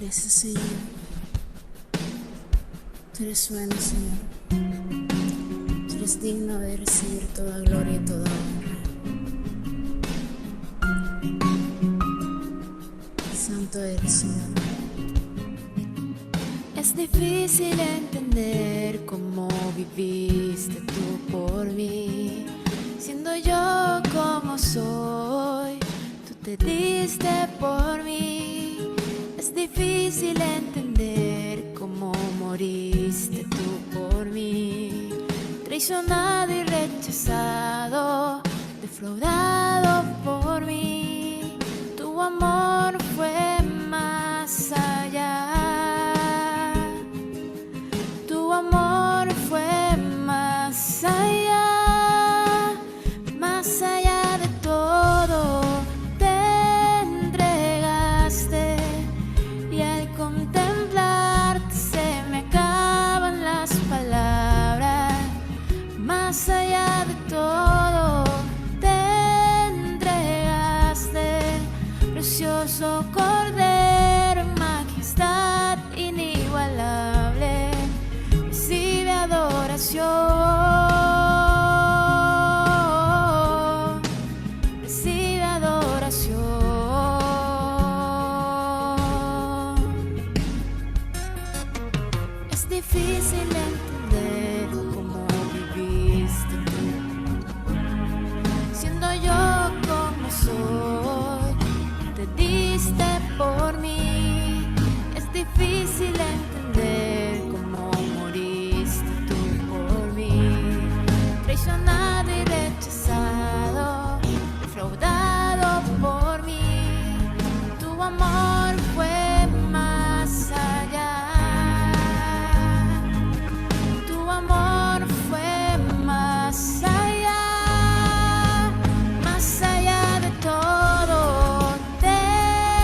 Gracias, Señor. Tú eres bueno, Señor. Tú eres digno de recibir toda gloria y toda honra. Santo eres, Señor. Es difícil entender cómo viviste tú por mí. Siendo yo como soy, tú te diste por mí. Es difícil entender cómo moriste tú por mí. Traicionado y rechazado, defraudado por mí. Tu amor fue más allá. Tu amor fue más allá, más allá de todo. Te entregaste y al contemplarte se me acaban las palabras. Más allá de todo, te entregaste, precioso Cordero, majestad inigualable. Recibe adoración, recibe adoración. Es difícil entender cómo viviste tú, siendo yo como soy, te diste por mí. Es difícil entender cómo moriste tú por mí. Traicionado y rechazado, defraudado por mí. Tu amor fue más allá. Tu amor fue más allá, más allá de todo. Te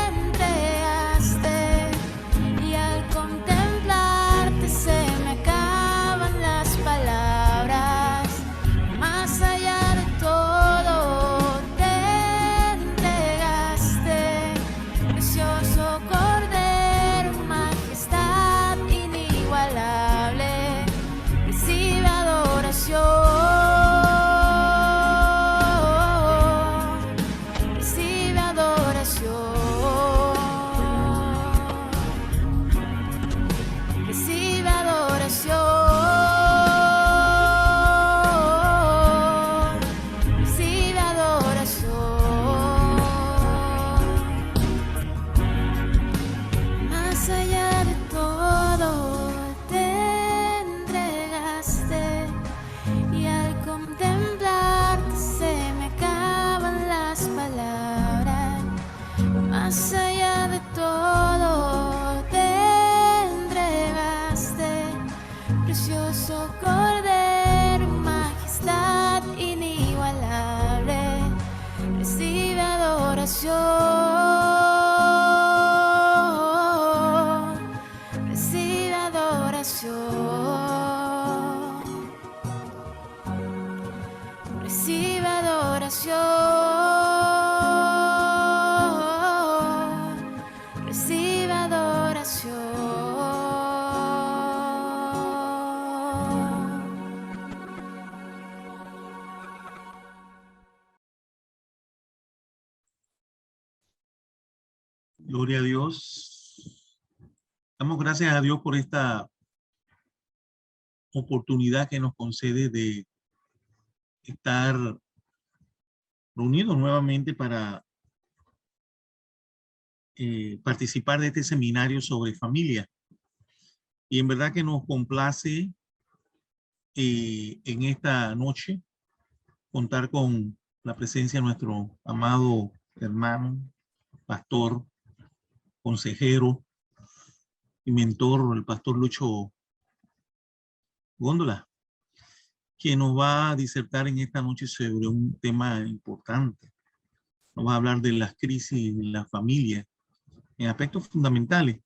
entregaste y al contemplarte se me acaban las palabras. Más allá de todo, te entregaste, precioso Cordero, majestad inigualable. Recibe adoración, recibe adoración, recibe adoración, recibe adoración. Más allá de todo, te entregaste y al contemplarte se me acaban las palabras. Más allá de todo, te entregaste, precioso Cordero, majestad inigualable. Recibe adoración, recibe adoración, recibe adoración, recibe adoración. Gloria a Dios. Damos gracias a Dios por esta oportunidad que nos concede de estar reunidos nuevamente para participar de este seminario sobre familia. Y en verdad que nos complace en esta noche contar con la presencia de nuestro amado hermano, pastor, consejero y mentor, el pastor Lucho Góndola, que nos va a disertar en esta noche sobre un tema importante. Nos va a hablar de las crisis en la familia, en aspectos fundamentales.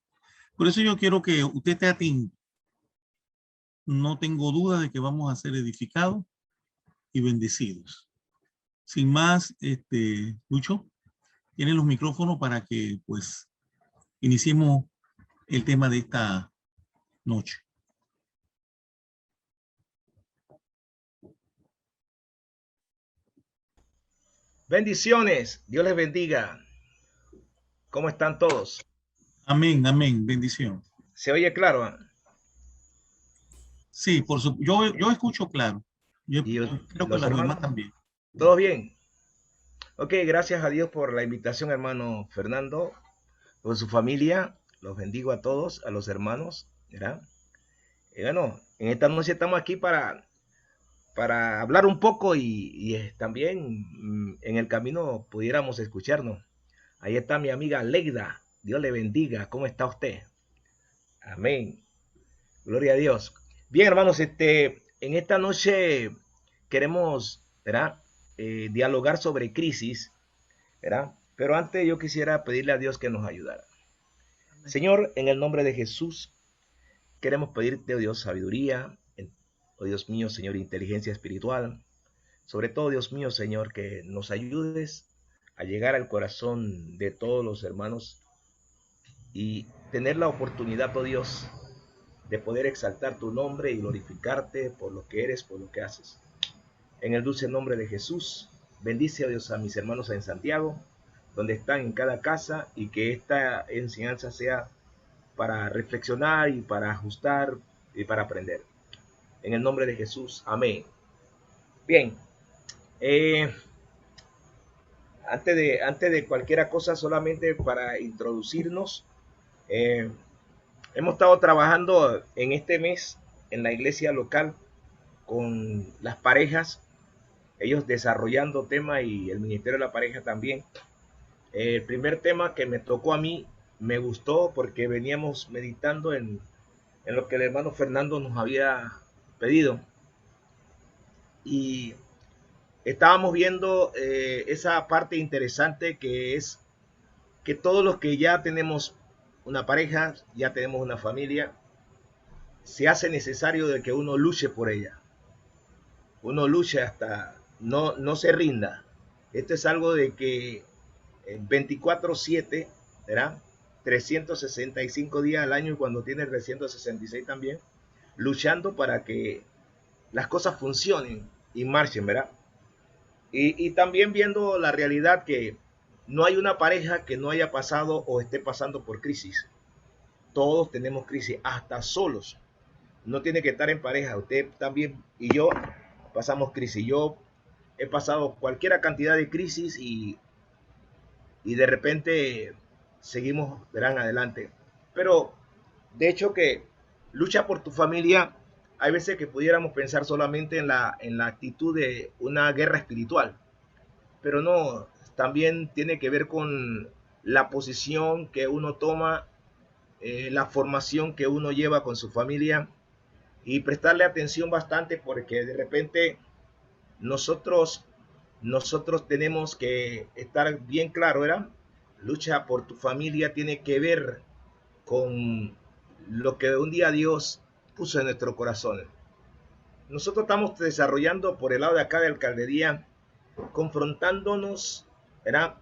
Por eso yo quiero que usted esté atento. No tengo duda de que vamos a ser edificados y bendecidos. Sin más, Lucho, tiene los micrófonos para que pues iniciemos el tema de esta noche. Bendiciones, Dios les bendiga. ¿Cómo están todos? Amén, amén, bendición. ¿Se oye claro? Sí, yo escucho claro. Yo Y creo que los los demás hermanos, también. ¿todo bien? Ok, gracias a Dios por la invitación, hermano Fernando, por su familia. Los bendigo a todos, a los hermanos, ¿verdad? Y bueno, en esta noche estamos aquí para hablar un poco y también en el camino pudiéramos escucharnos. Ahí está mi amiga Leida. Dios le bendiga. ¿Cómo está usted? Amén. Gloria a Dios. Bien, hermanos, en esta noche queremos, ¿verdad? Dialogar sobre crisis, ¿verdad? Pero antes yo quisiera pedirle a Dios que nos ayudara. Señor, en el nombre de Jesús, queremos pedirte, oh Dios, sabiduría, oh Dios mío, Señor, inteligencia espiritual. Sobre todo, Dios mío, Señor, que nos ayudes a llegar al corazón de todos los hermanos y tener la oportunidad, oh Dios, de poder exaltar tu nombre y glorificarte por lo que eres, por lo que haces. En el dulce nombre de Jesús, bendice, oh Dios, a mis hermanos en Santiago, donde están en cada casa, y que esta enseñanza sea para reflexionar y para ajustar y para aprender. En el nombre de Jesús, amén. Bien, antes de cualquier cosa, solamente para introducirnos, eh, hemos estado trabajando en este mes en la iglesia local con las parejas, ellos desarrollando temas y el ministerio de la pareja también. El primer tema que me tocó a mí me gustó porque veníamos meditando en lo que el hermano Fernando nos había pedido y estábamos viendo esa parte interesante que es que todos los que ya tenemos una pareja, ya tenemos una familia, se hace necesario de que uno luche por ella. Uno luche hasta no se rinda. Esto es algo de que 24/7, ¿verdad? 365 días al año, y cuando tiene 366 también, luchando para que las cosas funcionen y marchen, ¿verdad? Y también viendo la realidad que no hay una pareja que no haya pasado o esté pasando por crisis. Todos tenemos crisis, hasta solos. No tiene que estar en pareja. Usted también y yo pasamos crisis. Yo he pasado cualquier cantidad de crisis y de repente seguimos, verán, adelante. Pero de hecho que lucha por tu familia, hay veces que pudiéramos pensar solamente en la actitud de una guerra espiritual, pero no, también tiene que ver con la posición que uno toma, la formación que uno lleva con su familia y prestarle atención bastante porque de repente nosotros tenemos que estar bien claro, ¿verdad? Lucha por tu familia tiene que ver con lo que un día Dios puso en nuestro corazón. Nosotros estamos desarrollando por el lado de acá de alcaldería, confrontándonos, ¿verdad?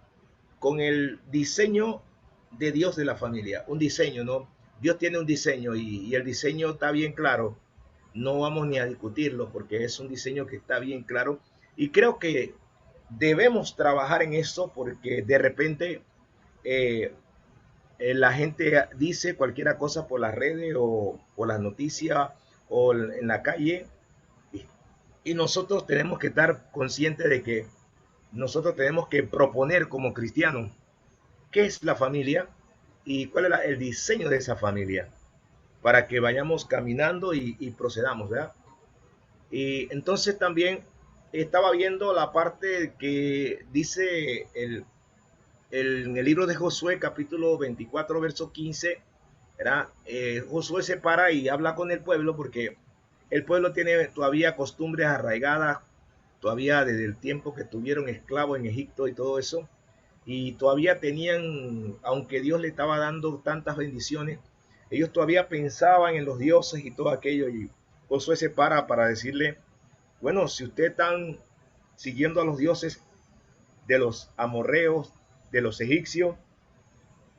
Con el diseño de Dios de la familia. Un diseño, ¿no? Dios tiene un diseño y el diseño está bien claro. No vamos ni a discutirlo porque es un diseño que está bien claro. Y creo que debemos trabajar en eso porque de repente la gente dice cualquier cosa por las redes o por las noticias o en la calle y nosotros tenemos que estar conscientes de que nosotros tenemos que proponer como cristianos qué es la familia y cuál es el diseño de esa familia para que vayamos caminando y procedamos, ¿verdad? Y entonces también estaba viendo la parte que dice en el libro de Josué, capítulo 24, verso 15, ¿verdad? Josué se para y habla con el pueblo porque el pueblo tiene todavía costumbres arraigadas, todavía desde el tiempo que tuvieron esclavos en Egipto y todo eso, y todavía tenían, aunque Dios le estaba dando tantas bendiciones, ellos todavía pensaban en los dioses y todo aquello, y Josué se para decirle, bueno, si ustedes están siguiendo a los dioses de los amorreos, de los egipcios,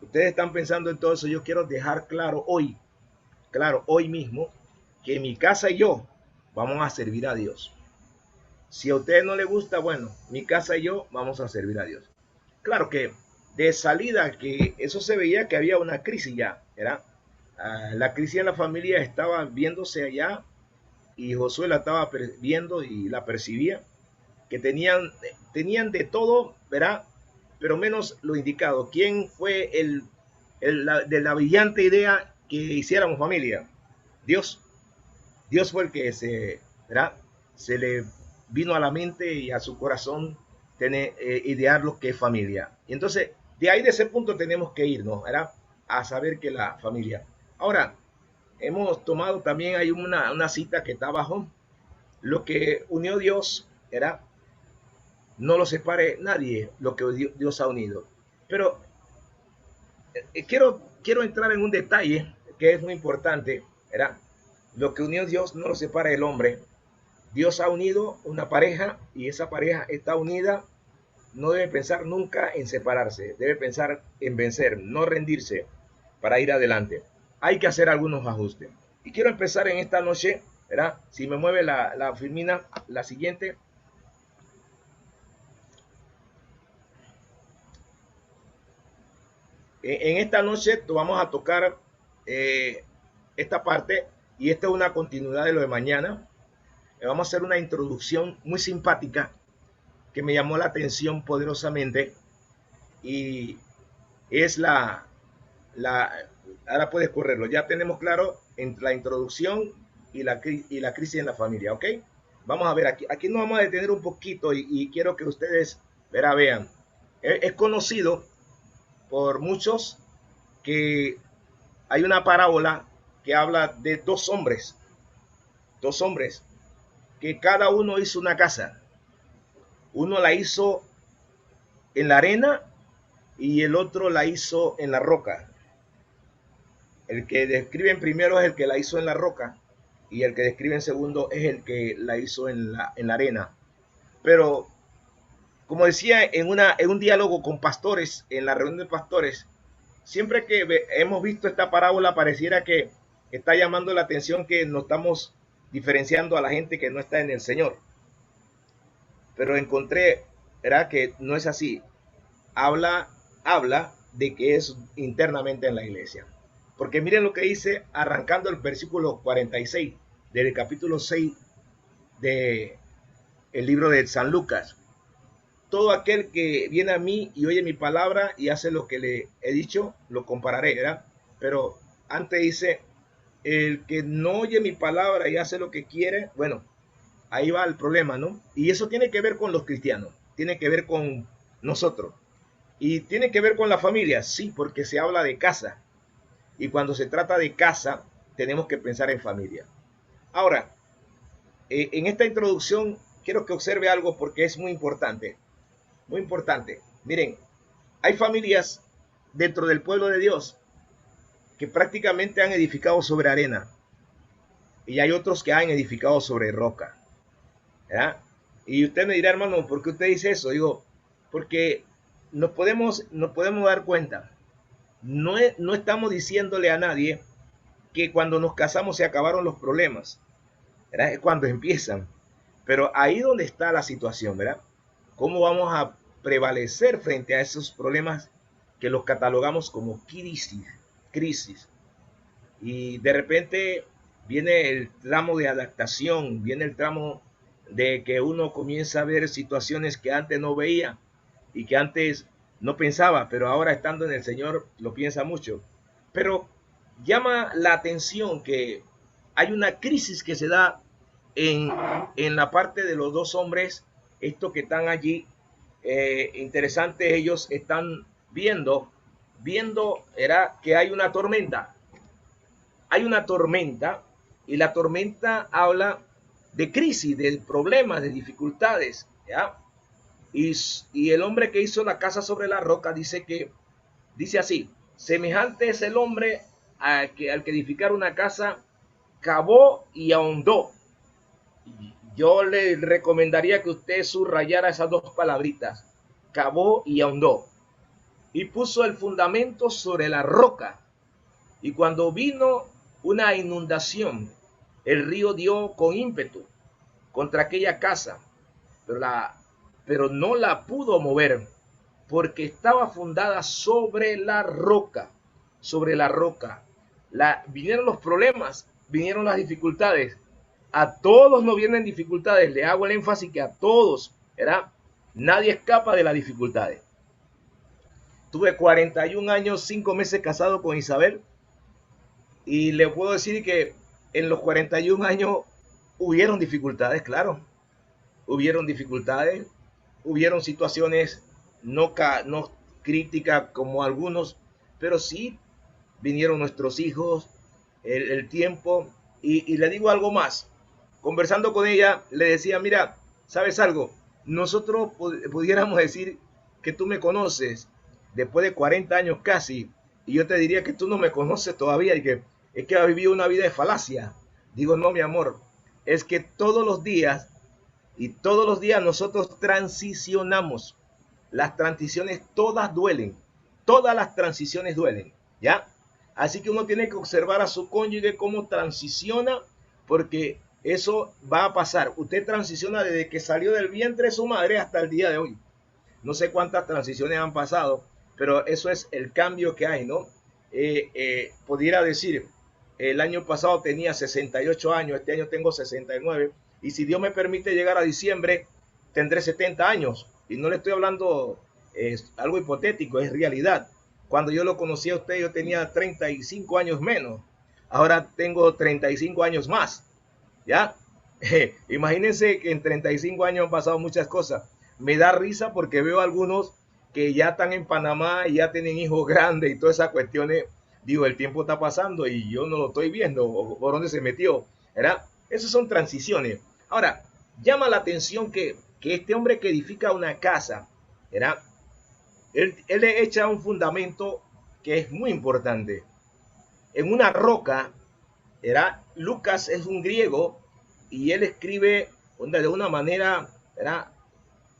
ustedes están pensando en todo eso, yo quiero dejar claro hoy mismo, que mi casa y yo vamos a servir a Dios. Si a ustedes no les gusta, bueno, mi casa y yo vamos a servir a Dios. Claro que de salida, que eso se veía que había una crisis ya, ¿verdad? La crisis en la familia estaba viéndose allá y Josué la estaba viendo y la percibía, que tenían de todo, ¿verdad? Pero menos lo indicado. ¿Quién fue de la brillante idea que hiciéramos familia? Dios. Dios fue el que ¿verdad? Se le vino a la mente y a su corazón idear lo que es familia. Y entonces, de ahí de ese punto tenemos que irnos, ¿verdad? A saber que la familia. Ahora, hemos tomado también, hay una cita que está abajo, lo que unió Dios, ¿verdad? No lo separe nadie, lo que Dios ha unido. Pero quiero entrar en un detalle que es muy importante, ¿verdad? Lo que unió Dios no lo separa el hombre. Dios ha unido una pareja y esa pareja está unida. No debe pensar nunca en separarse, debe pensar en vencer, no rendirse para ir adelante. Hay que hacer algunos ajustes. Y quiero empezar en esta noche, ¿verdad? Si me mueve la filmina, la siguiente. En esta noche vamos a tocar esta parte, y esta es una continuidad de lo de mañana. Vamos a hacer una introducción muy simpática que me llamó la atención poderosamente, y es ahora puedes correrlo, ya tenemos claro entre la introducción y la crisis en la familia, ¿ok? Vamos a ver, aquí nos vamos a detener un poquito y quiero que ustedes vean. Es conocido por muchos que hay una parábola que habla de dos hombres, que cada uno hizo una casa. Uno la hizo en la arena y el otro la hizo en la roca. El que describen primero es el que la hizo en la roca, y el que describen segundo es el que la hizo en la arena. Pero, como decía en un diálogo con pastores, en la reunión de pastores, siempre que hemos visto esta parábola pareciera que está llamando la atención que nos estamos diferenciando a la gente que no está en el Señor. Pero encontré, ¿verdad?, que no es así. Habla de que es internamente en la iglesia. Porque miren lo que dice arrancando el versículo 46 del capítulo 6 del libro de San Lucas. Todo aquel que viene a mí y oye mi palabra y hace lo que le he dicho, lo compararé, ¿verdad? Pero antes dice, el que no oye mi palabra y hace lo que quiere, bueno, ahí va el problema, ¿no? Y eso tiene que ver con los cristianos, tiene que ver con nosotros. Y tiene que ver con la familia, sí, porque se habla de casa. Y cuando se trata de casa, tenemos que pensar en familia. Ahora, en esta introducción quiero que observe algo porque es muy importante. Muy importante. Miren, hay familias dentro del pueblo de Dios que prácticamente han edificado sobre arena. Y hay otros que han edificado sobre roca, ¿verdad? Y usted me dirá, hermano, ¿por qué usted dice eso? Digo, porque nos podemos dar cuenta. No estamos diciéndole a nadie que cuando nos casamos se acabaron los problemas, ¿verdad? Es cuando empiezan. Pero ahí donde está la situación, ¿verdad? ¿Cómo vamos a prevalecer frente a esos problemas que los catalogamos como crisis? Y de repente viene el tramo de adaptación, viene el tramo de que uno comienza a ver situaciones que antes no veía y que antes no pensaba, pero ahora estando en el Señor lo piensa mucho. Pero llama la atención que hay una crisis que se da en la parte de los dos hombres, estos que están allí. Interesante, ellos están viendo era que hay una tormenta. Hay una tormenta, y la tormenta habla de crisis, de problemas, de dificultades, ¿ya? Y el hombre que hizo la casa sobre la roca dice así: semejante es el hombre al que edificar una casa, cavó y ahondó. Yo le recomendaría que usted subrayara esas dos palabritas, cavó y ahondó. y puso el fundamento sobre la roca. Y cuando vino una inundación, el río dio con ímpetu contra aquella casa, pero no la pudo mover, porque estaba fundada sobre la roca, sobre la roca. Vinieron los problemas, vinieron las dificultades. A todos nos vienen dificultades, le hago el énfasis que a todos, ¿verdad? Nadie escapa de las dificultades. Tuve 41 años, 5 meses casado con Isabel, y le puedo decir que en los 41 años hubieron dificultades, claro. Hubieron dificultades, hubieron situaciones no críticas como algunos, pero sí vinieron nuestros hijos, el tiempo, y le digo algo más. Conversando con ella, le decía, mira, ¿sabes algo? Nosotros pudiéramos decir que tú me conoces después de 40 años casi, y yo te diría que tú no me conoces todavía y que es que has vivido una vida de falacia. Digo, no, mi amor, es que todos los días nosotros transicionamos. Las transiciones todas duelen, todas las transiciones duelen, ¿ya? Así que uno tiene que observar a su cónyuge cómo transiciona, porque eso va a pasar. Usted transiciona desde que salió del vientre de su madre hasta el día de hoy. No sé cuántas transiciones han pasado, pero eso es el cambio que hay, ¿no? Pudiera decir, el año pasado tenía 68 años, este año tengo 69, y si Dios me permite llegar a diciembre, tendré 70 años. Y no le estoy hablando algo hipotético, es realidad. Cuando yo lo conocí a usted, yo tenía 35 años menos. Ahora tengo 35 años más, ¿ya? Imagínense que en 35 años han pasado muchas cosas. Me da risa porque veo a algunos que ya están en Panamá y ya tienen hijos grandes y todas esas cuestiones. Digo, el tiempo está pasando y yo no lo estoy viendo, o por dónde se metió, ¿verdad? Esas son transiciones. Ahora, llama la atención que este hombre que edifica una casa, ¿verdad? Él le echa un fundamento que es muy importante. En una roca, ¿verdad? Lucas es un griego y él escribe de una manera, ¿verdad?,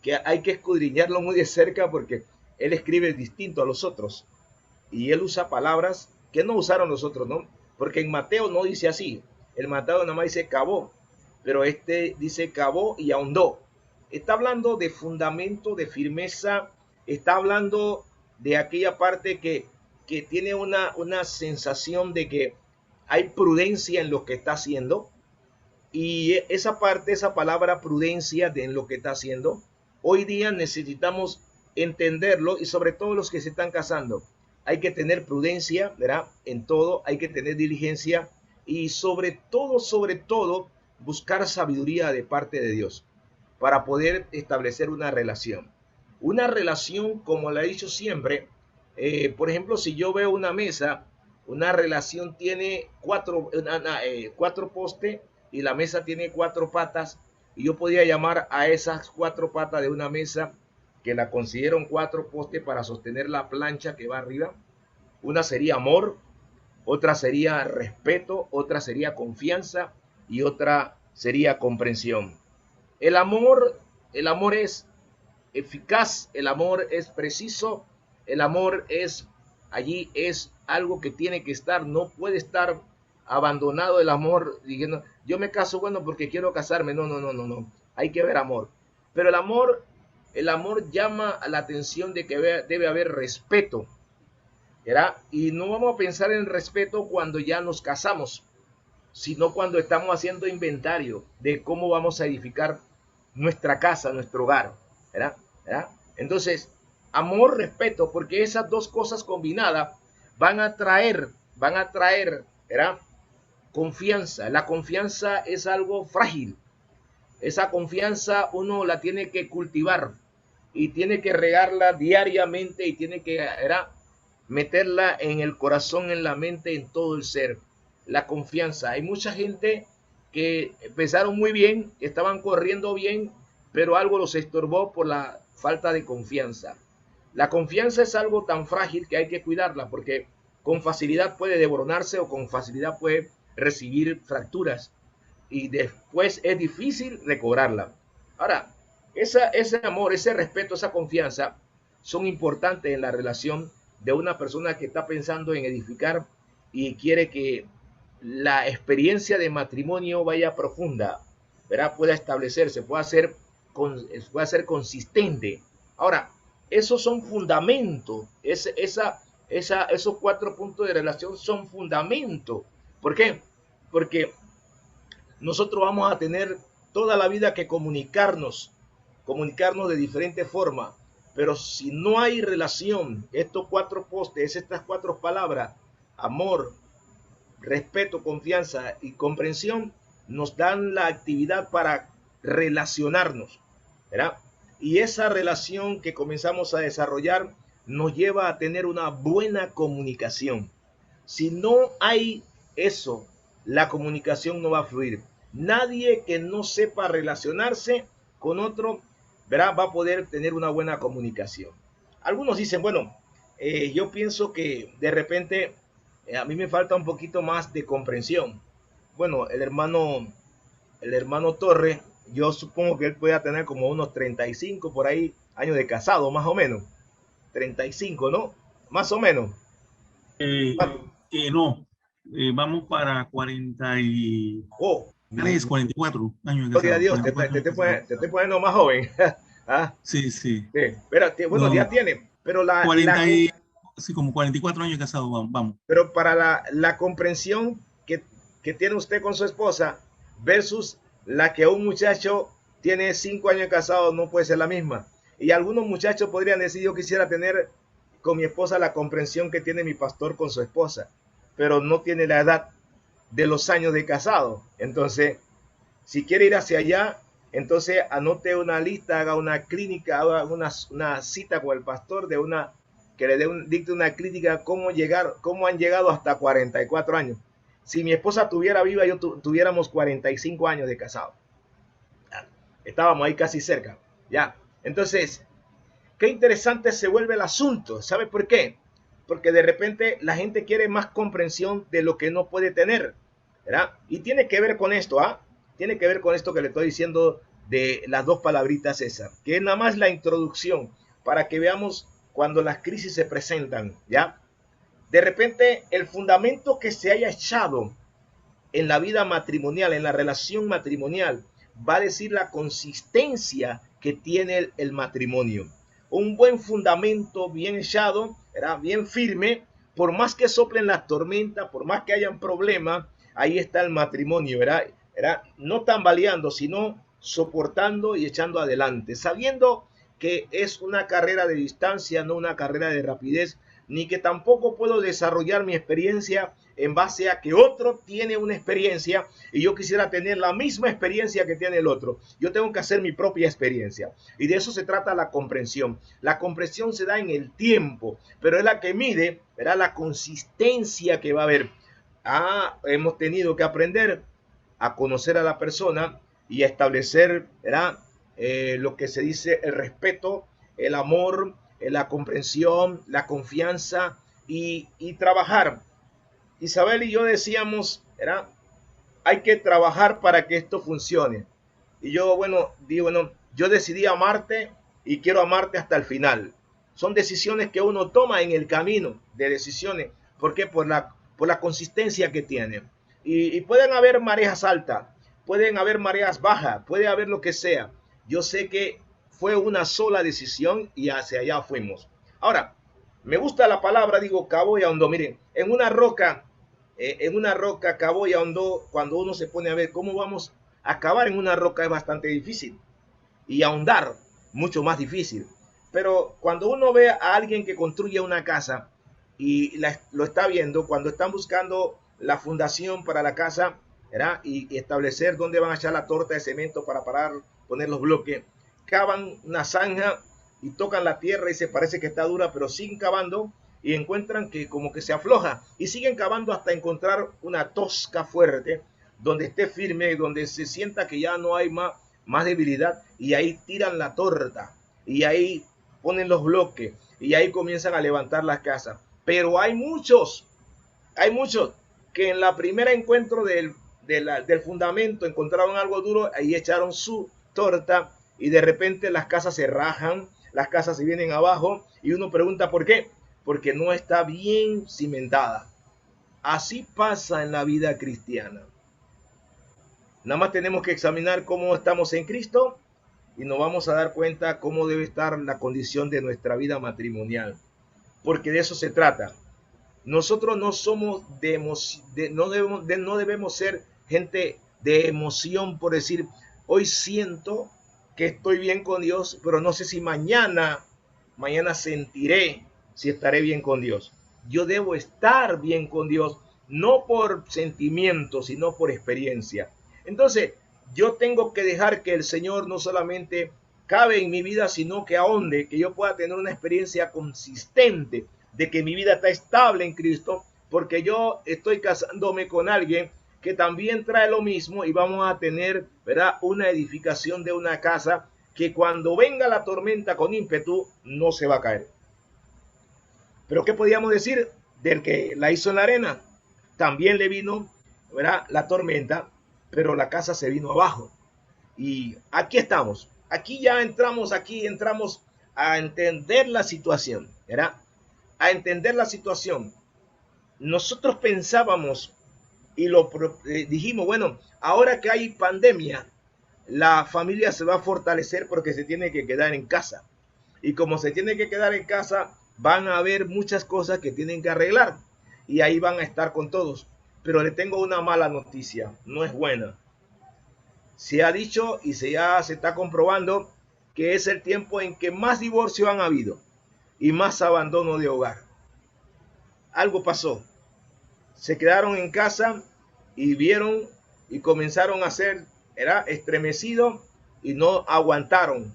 que hay que escudriñarlo muy de cerca porque él escribe distinto a los otros. Y él usa palabras que no usaron los otros, ¿no? Porque en Mateo no dice así. El Mateo nada más dice cavó, pero este dice cavó y ahondó. Está hablando de fundamento, de firmeza, está hablando de aquella parte que tiene una sensación de que hay prudencia en lo que está haciendo. Y esa parte, esa palabra prudencia en lo que está haciendo, hoy día necesitamos entenderlo, y sobre todo los que se están casando. Hay que tener prudencia, ¿verdad? En todo, hay que tener diligencia y sobre todo, buscar sabiduría de parte de Dios para poder establecer una relación. Una relación, como le he dicho siempre, por ejemplo, si yo veo una mesa, una relación tiene cuatro postes y la mesa tiene 4 patas, y yo podría llamar a esas 4 patas de una mesa, que la considero 4 postes para sostener la plancha que va arriba. Una sería amor, otra sería respeto, otra sería confianza y otra sería comprensión. El amor es eficaz, el amor es preciso, el amor es algo que tiene que estar, no puede estar abandonado el amor diciendo yo me caso porque quiero casarme. No, hay que ver amor. Pero el amor llama la atención de que debe haber respeto, ¿verdad? Y no vamos a pensar en respeto cuando ya nos casamos, sino cuando estamos haciendo inventario de cómo vamos a edificar nuestra casa, nuestro hogar, ¿verdad? Entonces, amor, respeto, porque esas dos cosas combinadas van a traer, ¿verdad?, confianza. La confianza es algo frágil. Esa confianza uno la tiene que cultivar y tiene que regarla diariamente y tiene que, ¿verdad?, meterla en el corazón, en la mente, en todo el ser. La confianza. Hay mucha gente que empezaron muy bien, estaban corriendo bien, pero algo los estorbó por la falta de confianza. La confianza es algo tan frágil que hay que cuidarla, porque con facilidad puede desboronarse o con facilidad puede recibir fracturas y después es difícil recobrarla. Ahora, ese amor, ese respeto, esa confianza son importantes en la relación de una persona que está pensando en edificar y quiere que la experiencia de matrimonio vaya profunda, ¿verdad? Pueda establecerse, pueda ser consistente. Ahora, esos son fundamentos, esos 4 puntos de relación son fundamentos. ¿Por qué? Porque nosotros vamos a tener toda la vida que comunicarnos de diferentes formas, pero si no hay relación, estos 4 postes, estas 4 palabras, amor, respeto, confianza y comprensión, nos dan la actividad para relacionarnos, ¿verdad? Y esa relación que comenzamos a desarrollar nos lleva a tener una buena comunicación. Si no hay eso, la comunicación no va a fluir. Nadie que no sepa relacionarse con otro, ¿verdad?, va a poder tener una buena comunicación. Algunos dicen, bueno, yo pienso que de repente a mí me falta un poquito más de comprensión. Bueno, el hermano Torre, yo supongo que él pueda tener como unos 35 por ahí años de casado, más o menos. 35, ¿no? Más o menos. No, vamos para 43, Oh, 44 años de gloria a casado. Dios, te estoy poniendo más joven. ¿Ah? Sí. Sí. Espérate, bueno, No, ya tiene, pero 40 sí, como 44 años de casado, vamos. pero para la comprensión que tiene usted con su esposa versus la que un muchacho tiene 5 años de casado, no puede ser la misma. Y algunos muchachos podrían decir, yo quisiera tener con mi esposa la comprensión que tiene mi pastor con su esposa, pero no tiene la edad de los años de casado. Entonces, si quiere ir hacia allá, entonces anote una lista, haga una clínica, haga una cita con el pastor que le dicte una clínica cómo han llegado hasta 44 años. Si mi esposa estuviera viva, tuviéramos 45 años de casado. Estábamos ahí casi cerca. Ya. Entonces, qué interesante se vuelve el asunto. ¿Sabe por qué? Porque de repente la gente quiere más comprensión de lo que no puede tener, ¿verdad? Y tiene que ver con esto, ¿ah? Tiene que ver con esto que le estoy diciendo de las 2 palabritas esas, que es nada más la introducción para que veamos cuando las crisis se presentan, ¿ya? De repente el fundamento que se haya echado en la vida matrimonial, en la relación matrimonial, va a decir la consistencia que tiene el matrimonio. Un buen fundamento bien echado, ¿verdad?, bien firme, por más que soplen las tormentas, por más que hayan problemas, ahí está el matrimonio, ¿verdad? No tambaleando, sino soportando y echando adelante, sabiendo que es una carrera de distancia, no una carrera de rapidez, ni que tampoco puedo desarrollar mi experiencia en base a que otro tiene una experiencia y yo quisiera tener la misma experiencia que tiene el otro. Yo tengo que hacer mi propia experiencia. Y de eso se trata la comprensión. La comprensión se da en el tiempo, pero es la que mide, ¿verdad?, la consistencia que va a haber. Hemos tenido que aprender a conocer a la persona y a establecer, ¿verdad?, lo que se dice el respeto, el amor, la comprensión, la confianza y trabajar. Isabel y yo decíamos, ¿verdad?, hay que trabajar para que esto funcione. Y yo, yo decidí amarte y quiero amarte hasta el final. Son decisiones que uno toma en el camino de decisiones. ¿Por qué? Por la consistencia que tiene. Y pueden haber mareas altas, pueden haber mareas bajas, puede haber lo que sea. Yo sé que fue una sola decisión y hacia allá fuimos. Ahora, me gusta la palabra, digo, cavó y ahondó. Miren, en una roca cavó y ahondó. Cuando uno se pone a ver cómo vamos a cavar en una roca es bastante difícil. Y ahondar, mucho más difícil. Pero cuando uno ve a alguien que construye una casa y lo está viendo, cuando están buscando la fundación para la casa, ¿verdad?, y establecer dónde van a echar la torta de cemento para poner los bloques, cavan una zanja y tocan la tierra y se parece que está dura, pero siguen cavando y encuentran que como que se afloja y siguen cavando hasta encontrar una tosca fuerte donde esté firme, donde se sienta que ya no hay más debilidad, y ahí tiran la torta y ahí ponen los bloques y ahí comienzan a levantar las casas. Pero hay muchos que en la primera encuentro del fundamento encontraron algo duro, ahí echaron su torta y de repente las casas se rajan, las casas se vienen abajo y uno pregunta por qué, porque no está bien cimentada. Así pasa en la vida cristiana. Nada más tenemos que examinar cómo estamos en Cristo y nos vamos a dar cuenta cómo debe estar la condición de nuestra vida matrimonial, porque de eso se trata. Nosotros no somos no debemos ser gente de emoción, por decir, hoy siento que estoy bien con Dios, pero no sé si mañana sentiré si estaré bien con Dios. Yo debo estar bien con Dios, no por sentimiento, sino por experiencia. Entonces, yo tengo que dejar que el Señor no solamente cabe en mi vida, sino que ahonde, que yo pueda tener una experiencia consistente de que mi vida está estable en Cristo, porque yo estoy casándome con alguien que también trae lo mismo y vamos a tener, ¿verdad?, una edificación de una casa que cuando venga la tormenta con ímpetu no se va a caer. Pero ¿qué podíamos decir del que la hizo en la arena? También le vino, ¿verdad?, la tormenta, pero la casa se vino abajo. Y aquí estamos. Aquí entramos a entender la situación, ¿verdad? A entender la situación. Nosotros pensábamos y dijimos, bueno, ahora que hay pandemia, la familia se va a fortalecer porque se tiene que quedar en casa. Y como se tiene que quedar en casa, van a haber muchas cosas que tienen que arreglar. Y ahí van a estar con todos. Pero le tengo una mala noticia, no es buena. Se ha dicho y ya se está comprobando que es el tiempo en que más divorcios han habido y más abandono de hogar. Algo pasó. Se quedaron en casa y vieron y comenzaron a ser, era estremecido y no aguantaron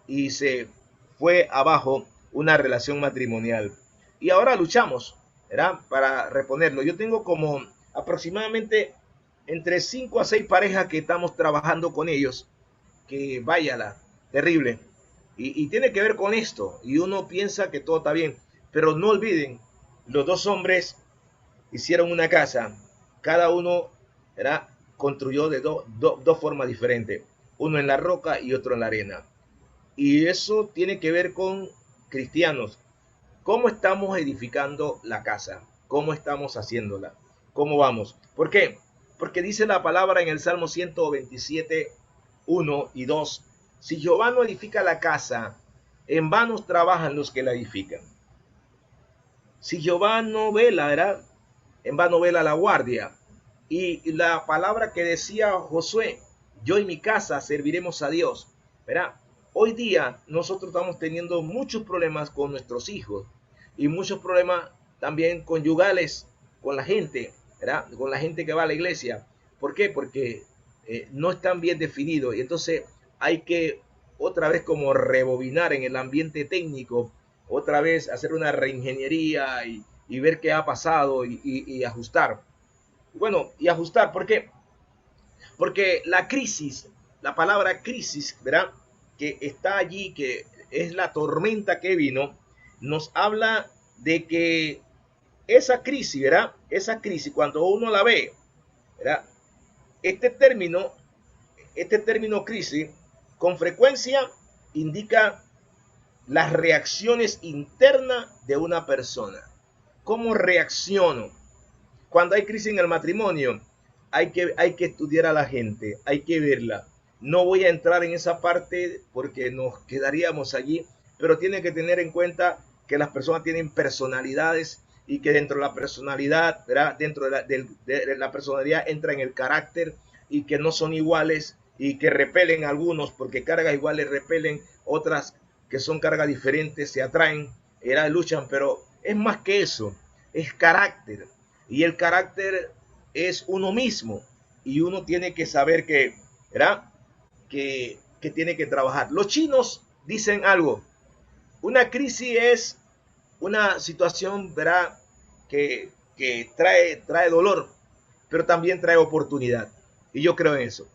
y se fue abajo una relación matrimonial. Y ahora luchamos, ¿verdad?, para reponerlo. Yo tengo como aproximadamente entre 5 a 6 parejas que estamos trabajando con ellos, que váyala, terrible. Y tiene que ver con esto. Y uno piensa que todo está bien. Pero no olviden, los dos hombres hicieron una casa. Cada uno, ¿verdad?, construyó de dos formas diferentes. Uno en la roca y otro en la arena. Y eso tiene que ver con cristianos. ¿Cómo estamos edificando la casa? ¿Cómo estamos haciéndola? ¿Cómo vamos? ¿Por qué? Porque dice la palabra en el Salmo 127, 1 y 2. Si Jehová no edifica la casa, en vano trabajan los que la edifican. Si Jehová no vela, ¿verdad?, en vano vela la guardia. Y la palabra que decía Josué, yo y mi casa serviremos a Dios, ¿verdad? Hoy día nosotros estamos teniendo muchos problemas con nuestros hijos y muchos problemas también conyugales con la gente, ¿verdad?, con la gente que va a la iglesia. ¿Por qué? Porque no están bien definidos y entonces hay que otra vez como rebobinar en el ambiente técnico, otra vez hacer una reingeniería y ver qué ha pasado y ajustar. Bueno, y ajustar, ¿por qué? Porque la crisis, la palabra crisis, ¿verdad?, que está allí, que es la tormenta que vino, nos habla de que esa crisis, ¿verdad?, esa crisis, cuando uno la ve, ¿verdad?, este término crisis, con frecuencia indica las reacciones internas de una persona. ¿Cómo reacciono? Cuando hay crisis en el matrimonio, hay que estudiar a la gente, hay que verla. No voy a entrar en esa parte porque nos quedaríamos allí, pero tiene que tener en cuenta que las personas tienen personalidades y que dentro de la personalidad, ¿verdad?, dentro de la personalidad entra en el carácter y que no son iguales y que repelen a algunos porque cargas iguales repelen, otras que son cargas diferentes se atraen, luchan, pero es más que eso, es carácter. Y el carácter es uno mismo y uno tiene que saber que, ¿verdad?, que tiene que trabajar. Los chinos dicen algo, una crisis es una situación, ¿verdad?, que trae dolor, pero también trae oportunidad. Y yo creo en eso.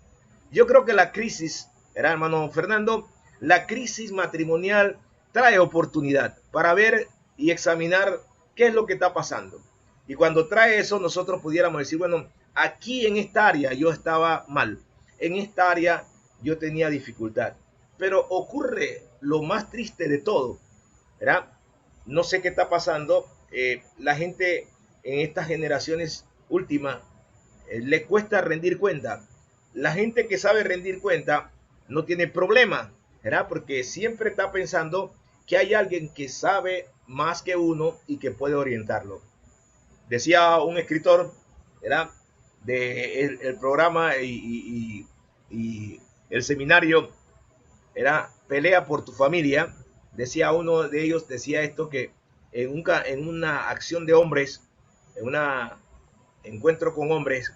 Yo creo que la crisis, ¿verdad, hermano Fernando? La crisis matrimonial trae oportunidad para ver y examinar qué es lo que está pasando. Y cuando trae eso, nosotros pudiéramos decir, bueno, aquí en esta área yo estaba mal, en esta área yo tenía dificultad. Pero ocurre lo más triste de todo, ¿verdad? No sé qué está pasando. La gente en estas generaciones últimas le cuesta rendir cuenta. La gente que sabe rendir cuenta no tiene problema, ¿verdad? Porque siempre está pensando que hay alguien que sabe más que uno y que puede orientarlo. Decía un escritor, ¿verdad? De el programa y el seminario, era Pelea por tu familia. Decía uno de ellos, decía esto, que en una acción de hombres, en un encuentro con hombres,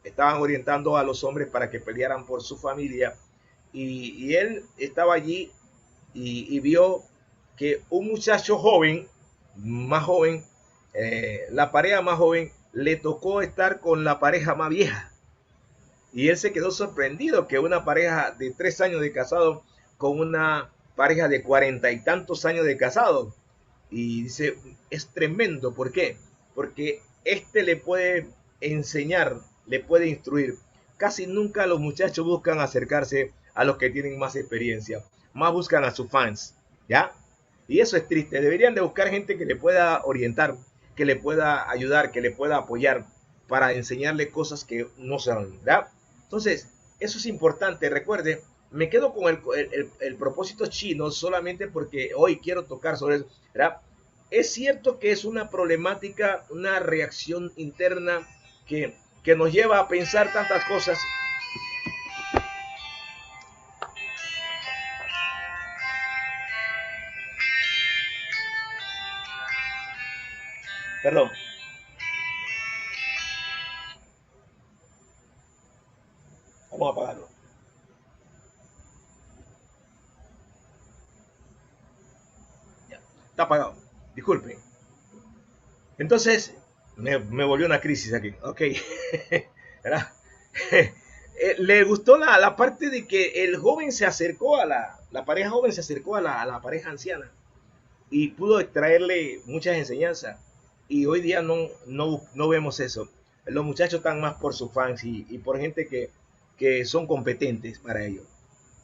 estaban orientando a los hombres para que pelearan por su familia, y él estaba allí y vio que un muchacho joven, más joven, la pareja más joven, le tocó estar con la pareja más vieja. Y él se quedó sorprendido que una pareja de 3 años de casado con una pareja de 40 y tantos años de casado. Y dice, es tremendo. ¿Por qué? Porque este le puede enseñar, le puede instruir. Casi nunca los muchachos buscan acercarse a los que tienen más experiencia. Más buscan a sus fans, ¿ya? Y eso es triste. Deberían de buscar gente que le pueda orientar, que le pueda ayudar, que le pueda apoyar para enseñarle cosas que no saben, ¿verdad? Entonces, eso es importante. Recuerde, me quedo con el propósito chino solamente porque hoy quiero tocar sobre eso, ¿verdad? Es cierto que es una problemática, una reacción interna que nos lleva a pensar tantas cosas. Perdón. Vamos a apagarlo. Ya, está apagado. Disculpen. Entonces, me volvió una crisis aquí. Ok. Le gustó la parte de que el joven se acercó a la pareja joven se acercó a la pareja anciana y pudo extraerle muchas enseñanzas. Y hoy día no vemos eso. Los muchachos están más por sus fans y por gente que son competentes para ello.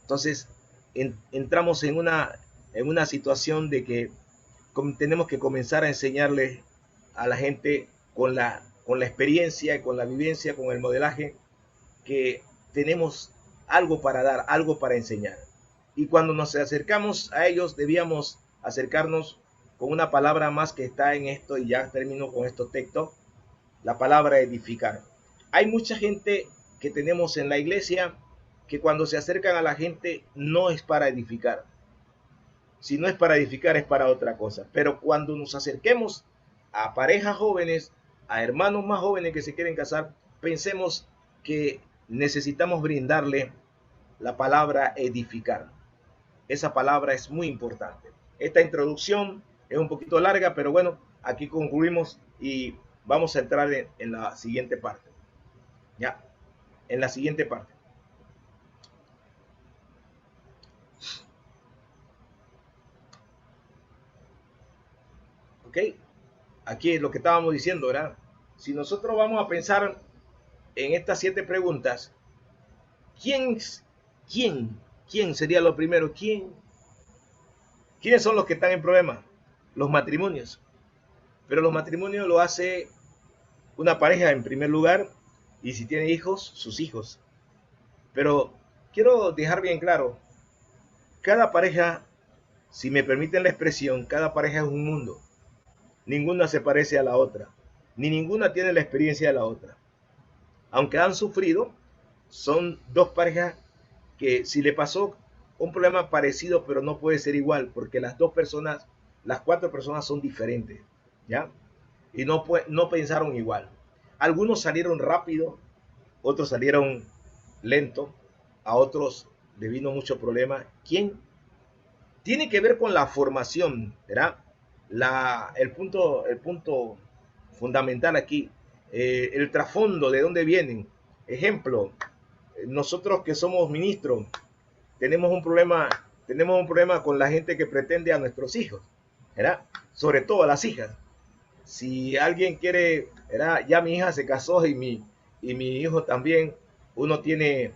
Entonces, entramos en una situación de que tenemos que comenzar a enseñarle a la gente con la experiencia, con la vivencia, con el modelaje, que tenemos algo para dar, algo para enseñar. Y cuando nos acercamos a ellos, debíamos acercarnos con una palabra más que está en esto, y ya termino con estos textos, la palabra edificar. Hay mucha gente que tenemos en la iglesia que cuando se acercan a la gente no es para edificar. Si no es para edificar, es para otra cosa. Pero cuando nos acerquemos a parejas jóvenes, a hermanos más jóvenes que se quieren casar, pensemos que necesitamos brindarle la palabra edificar. Esa palabra es muy importante. Esta introducción es un poquito larga, pero bueno, aquí concluimos y vamos a entrar en la siguiente parte. Ya, en la siguiente parte. Ok, aquí es lo que estábamos diciendo, ¿verdad? Si nosotros vamos a pensar en estas 7 preguntas, ¿quién sería lo primero? ¿Quiénes son los que están en problema? Los matrimonios. Pero los matrimonios lo hace una pareja en primer lugar, y si tiene hijos, sus hijos. Pero quiero dejar bien claro, cada pareja, si me permiten la expresión, cada pareja es un mundo. Ninguna se parece a la otra, ni ninguna tiene la experiencia de la otra. Aunque han sufrido, son 2 parejas que si le pasó un problema parecido, pero no puede ser igual, porque las 4 personas son diferentes, ¿ya? Y no pensaron igual. Algunos salieron rápido, otros salieron lento, a otros le vino mucho problema. ¿Quién? Tiene que ver con la formación, ¿verdad? El punto fundamental aquí, el trasfondo, de dónde vienen. Ejemplo, nosotros que somos ministros, tenemos un problema con la gente que pretende a nuestros hijos, ¿verdad? Sobre todo a las hijas. Si alguien quiere, ¿verdad? Ya mi hija se casó y mi hijo también, uno tiene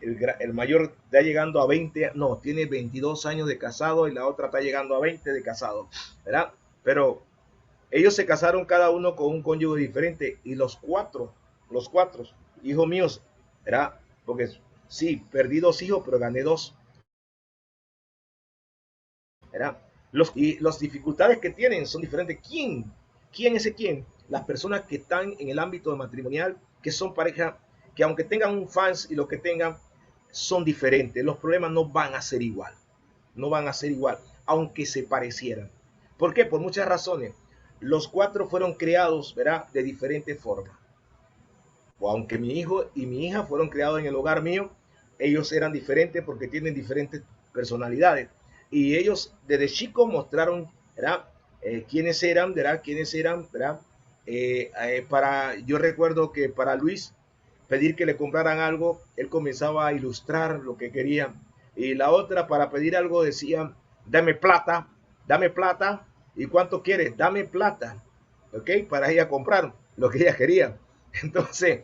el mayor está llegando a 20, no, tiene 22 años de casado y la otra está llegando a 20 de casado, ¿verdad? Pero ellos se casaron cada uno con un cónyuge diferente y los cuatro, hijos míos, ¿verdad? Porque sí, perdí 2 hijos, pero gané 2, ¿verdad? Y las dificultades que tienen son diferentes. ¿Quién es ese quién? Las personas que están en el ámbito matrimonial, que son pareja, que aunque tengan un fans y lo que tengan, son diferentes. Los problemas no van a ser igual. No van a ser igual, aunque se parecieran. ¿Por qué? Por muchas razones. Los 4 fueron creados, ¿verdad?, de diferentes formas. O aunque mi hijo y mi hija fueron creados en el hogar mío, ellos eran diferentes porque tienen diferentes personalidades. Y ellos desde chicos mostraron, ¿verdad?, quiénes eran, ¿verdad? ¿Verdad? Yo recuerdo que para Luis pedir que le compraran algo, él comenzaba a ilustrar lo que quería. Y la otra, para pedir algo, decía, dame plata, ¿y cuánto quieres? Dame plata, ¿ok? Para ella comprar lo que ella quería. Entonces,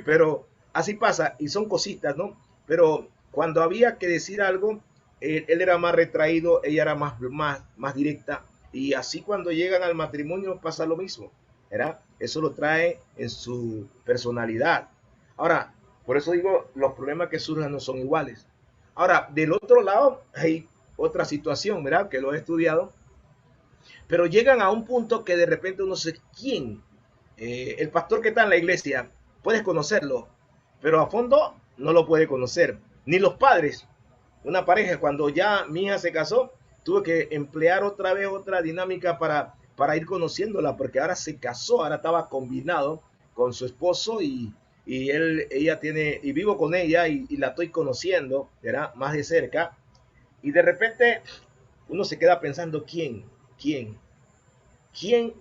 pero así pasa, y son cositas, ¿no? Pero cuando había que decir algo, él era más retraído, ella era más directa, y así cuando llegan al matrimonio pasa lo mismo, ¿verdad? Eso lo trae en su personalidad. Ahora, por eso digo, los problemas que surjan no son iguales. Ahora, del otro lado, hay otra situación, ¿verdad?, que lo he estudiado, pero llegan a un punto que de repente uno se, ¿quién? El pastor que está en la iglesia, puedes conocerlo, pero a fondo no lo puede conocer. Ni los padres. Una pareja, cuando ya mi hija se casó, tuve que emplear otra vez otra dinámica para ir conociéndola, porque ahora se casó, ahora estaba combinado con su esposo y ella tiene, y vivo con ella y la estoy conociendo, ¿verdad?, más de cerca. Y de repente uno se queda pensando, ¿quién?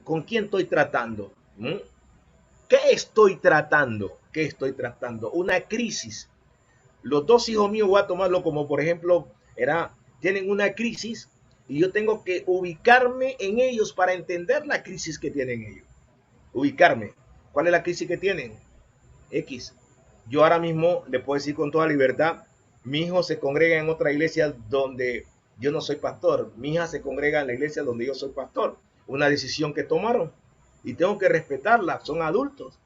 ¿Con quién estoy tratando? ¿Qué estoy tratando? Una crisis. Los 2 hijos míos voy a tomarlo como, por ejemplo, tienen una crisis y yo tengo que ubicarme en ellos para entender la crisis que tienen ellos. Ubicarme. ¿Cuál es la crisis que tienen? X. Yo ahora mismo le puedo decir con toda libertad, mi hijo se congrega en otra iglesia donde yo no soy pastor. Mi hija se congrega en la iglesia donde yo soy pastor. Una decisión que tomaron y tengo que respetarla. Son adultos,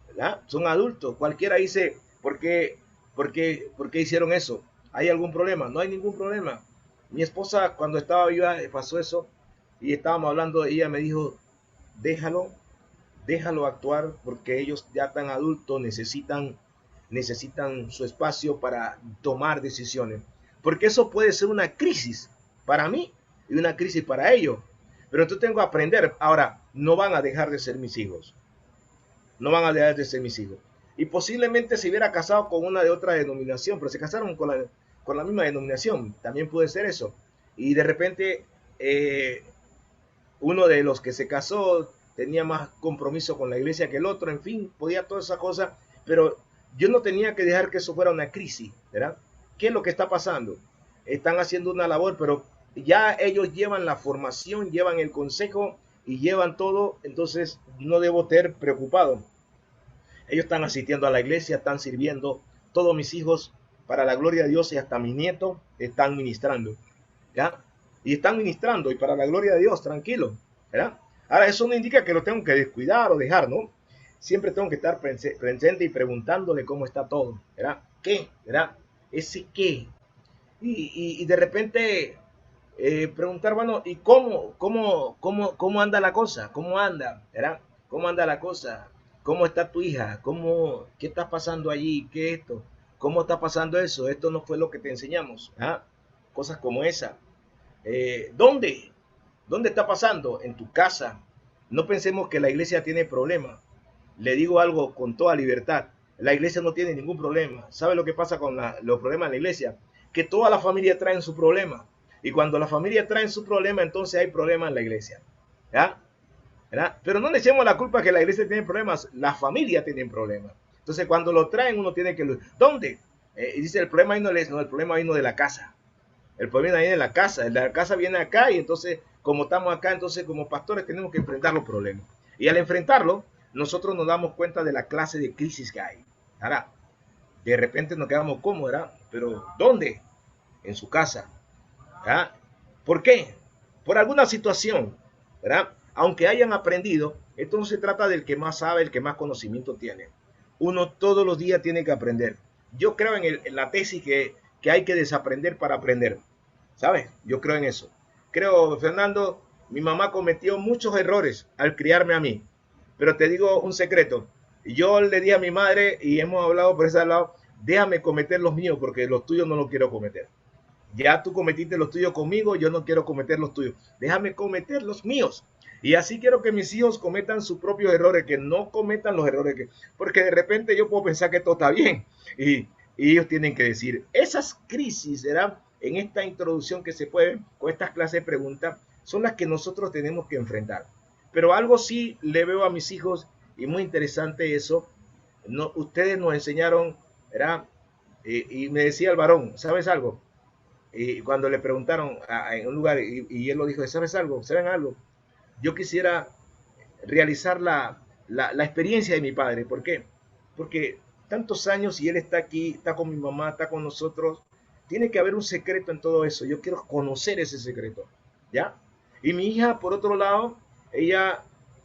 ¿verdad? Son adultos. Cualquiera dice, ¿por qué hicieron eso? ¿Hay algún problema? No hay ningún problema. Mi esposa, cuando estaba viva, pasó eso y estábamos hablando, ella me dijo, déjalo actuar porque ellos ya tan adultos necesitan su espacio para tomar decisiones. Porque eso puede ser una crisis para mí y una crisis para ellos. Pero entonces tengo que aprender. Ahora, no van a dejar de ser mis hijos. No van a dejar de ser mis hijos. Y posiblemente se hubiera casado con una de otra denominación, pero se casaron con la misma denominación. También puede ser eso. Y de repente, uno de los que se casó tenía más compromiso con la iglesia que el otro. En fin, podía toda esa cosa. Pero yo no tenía que dejar que eso fuera una crisis, ¿verdad? ¿Qué es lo que está pasando? Están haciendo una labor, pero ya ellos llevan la formación, llevan el consejo y llevan todo, entonces no debo estar preocupado. Ellos están asistiendo a la iglesia, están sirviendo. Todos mis hijos, para la gloria de Dios, y hasta mis nietos, están ministrando, ¿ya? Y están ministrando, y para la gloria de Dios, tranquilo, ¿verdad? Ahora, eso no indica que lo tengo que descuidar o dejar, ¿no? Siempre tengo que estar presente y preguntándole cómo está todo, ¿verdad? ¿Qué? ¿Verdad? Ese qué. Y de repente preguntar, bueno, ¿y cómo anda la cosa? ¿Cómo anda? ¿Verdad? ¿Cómo anda la cosa? ¿Cómo está tu hija? ¿Qué está pasando allí? ¿Qué es esto? ¿Cómo está pasando eso? Esto no fue lo que te enseñamos. ¿Ah? Cosas como esa. ¿Dónde? ¿Dónde está pasando? En tu casa. No pensemos que la iglesia tiene problemas. Le digo algo con toda libertad. La iglesia no tiene ningún problema. ¿Sabe lo que pasa con los problemas en la iglesia? Que toda la familia trae su problema. Y cuando la familia trae su problema, entonces hay problemas en la iglesia. ¿Ya? ¿Verdad? Pero no le echemos la culpa que la iglesia tiene problemas. La familia tiene problemas. Entonces cuando lo traen uno tiene que... ¿Dónde? Y dice, el problema vino de la casa. El problema viene de la casa. La casa viene acá y entonces, como estamos acá, entonces como pastores tenemos que enfrentar los problemas. Y al enfrentarlo, nosotros nos damos cuenta de la clase de crisis que hay. Ahora, De repente nos quedamos cómodos, ¿verdad? Pero ¿dónde? En su casa. ¿Verdad? ¿Por qué? Por alguna situación, ¿verdad? Aunque hayan aprendido, esto no se trata del que más sabe, el que más conocimiento tiene. Uno todos los días tiene que aprender. Yo creo en la tesis que hay que desaprender para aprender. ¿Sabes? Yo creo en eso. Creo, Fernando, mi mamá cometió muchos errores al criarme a mí. Pero te digo un secreto. Yo le di a mi madre, y hemos hablado por ese lado, déjame cometer los míos porque los tuyos no los quiero cometer. Ya tú cometiste los tuyos conmigo, yo no quiero cometer los tuyos. Déjame cometer los míos. Y así quiero que mis hijos cometan sus propios errores, que no cometan los errores que... Porque de repente yo puedo pensar que todo está bien. Y ellos tienen que decir, esas crisis, ¿verdad? En esta introducción que se puede, con estas clases de preguntas, son las que nosotros tenemos que enfrentar. Pero algo sí le veo a mis hijos, y muy interesante eso, no, ustedes nos enseñaron, ¿verdad? Y me decía el varón, ¿sabes algo? Y cuando le preguntaron en un lugar, y él lo dijo, ¿sabes algo? ¿Saben algo? Yo quisiera realizar la experiencia de mi padre. ¿Por qué? Porque tantos años y él está aquí, está con mi mamá, está con nosotros. Tiene que haber un secreto en todo eso. Yo quiero conocer ese secreto, ¿ya? Y mi hija, por otro lado, ella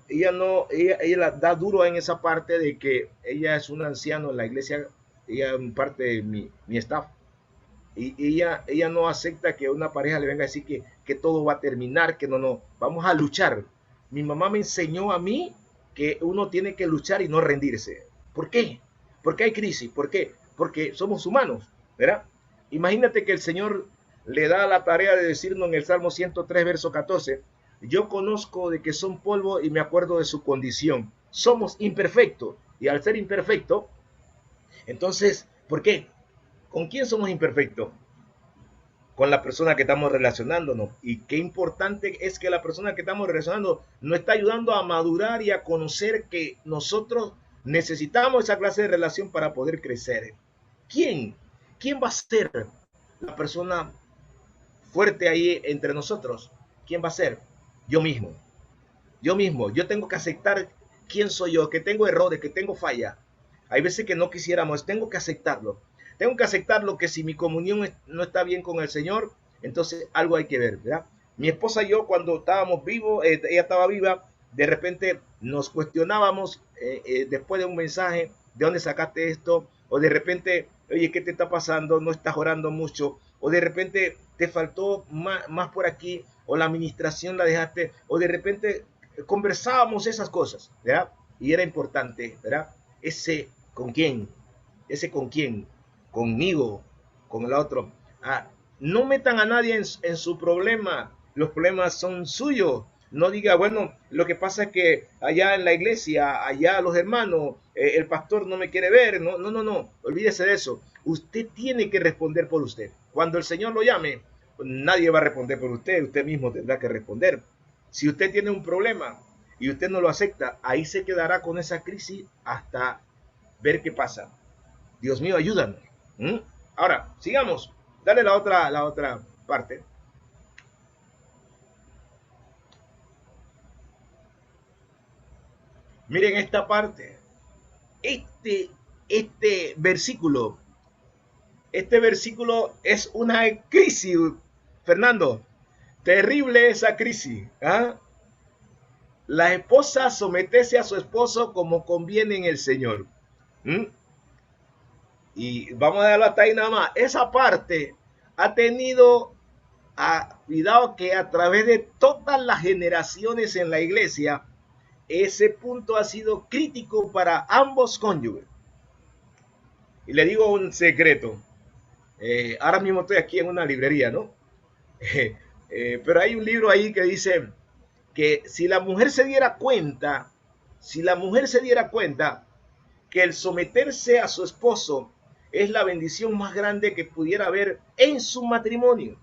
la da duro en esa parte de que ella es un anciano en la iglesia, ella es parte de mi staff. Y ella no acepta que una pareja le venga a decir que todo va a terminar, que no, vamos a luchar. Mi mamá me enseñó a mí que uno tiene que luchar y no rendirse. ¿Por qué? Porque hay crisis. ¿Por qué? Porque somos humanos, ¿verdad? Imagínate que el Señor le da la tarea de decirnos en el Salmo 103, verso 14, yo conozco de que son polvo y me acuerdo de su condición. Somos imperfectos y al ser imperfecto, entonces, ¿por qué? ¿Con quién somos imperfectos? Con la persona que estamos relacionándonos. Y qué importante es que la persona que estamos relacionando nos está ayudando a madurar y a conocer que nosotros necesitamos esa clase de relación para poder crecer. ¿Quién? ¿Quién va a ser la persona fuerte ahí entre nosotros? ¿Quién va a ser? Yo mismo. Yo mismo. Yo tengo que aceptar quién soy yo, que tengo errores, que tengo falla. Hay veces que no quisiéramos, tengo que aceptarlo. Tengo que aceptarlo que si mi comunión no está bien con el Señor, entonces algo hay que ver, ¿verdad? Mi esposa y yo cuando estábamos vivos, ella estaba viva, de repente nos cuestionábamos después de un mensaje, ¿de dónde sacaste esto? O de repente, oye, ¿qué te está pasando? No estás orando mucho. O de repente te faltó más por aquí, o la administración la dejaste, o de repente conversábamos esas cosas, ¿verdad? Y era importante, ¿verdad? Ese con quién, conmigo, con el otro. No metan a nadie en su problema. Los problemas son suyos. No diga, bueno, lo que pasa es que allá en la iglesia, allá los hermanos, el pastor no me quiere ver. No, olvídese de eso. Usted tiene que responder por usted. Cuando el Señor lo llame, nadie va a responder por usted. Usted mismo tendrá que responder. Si usted tiene un problema y usted no lo acepta, ahí se quedará con esa crisis hasta ver qué pasa. Dios mío, ayúdanos. Ahora, sigamos. Dale la otra parte. Miren esta parte. Este versículo es una crisis, Fernando. Terrible esa crisis. La esposa sometese a su esposo como conviene en el Señor. Y vamos a darlo hasta ahí nada más. Esa parte ha tenido cuidado que a través de todas las generaciones en la iglesia, ese punto ha sido crítico para ambos cónyuges. Y le digo un secreto. Ahora mismo estoy aquí en una librería, ¿no? Pero hay un libro ahí que dice que si la mujer se diera cuenta que el someterse a su esposo es la bendición más grande que pudiera haber en su matrimonio.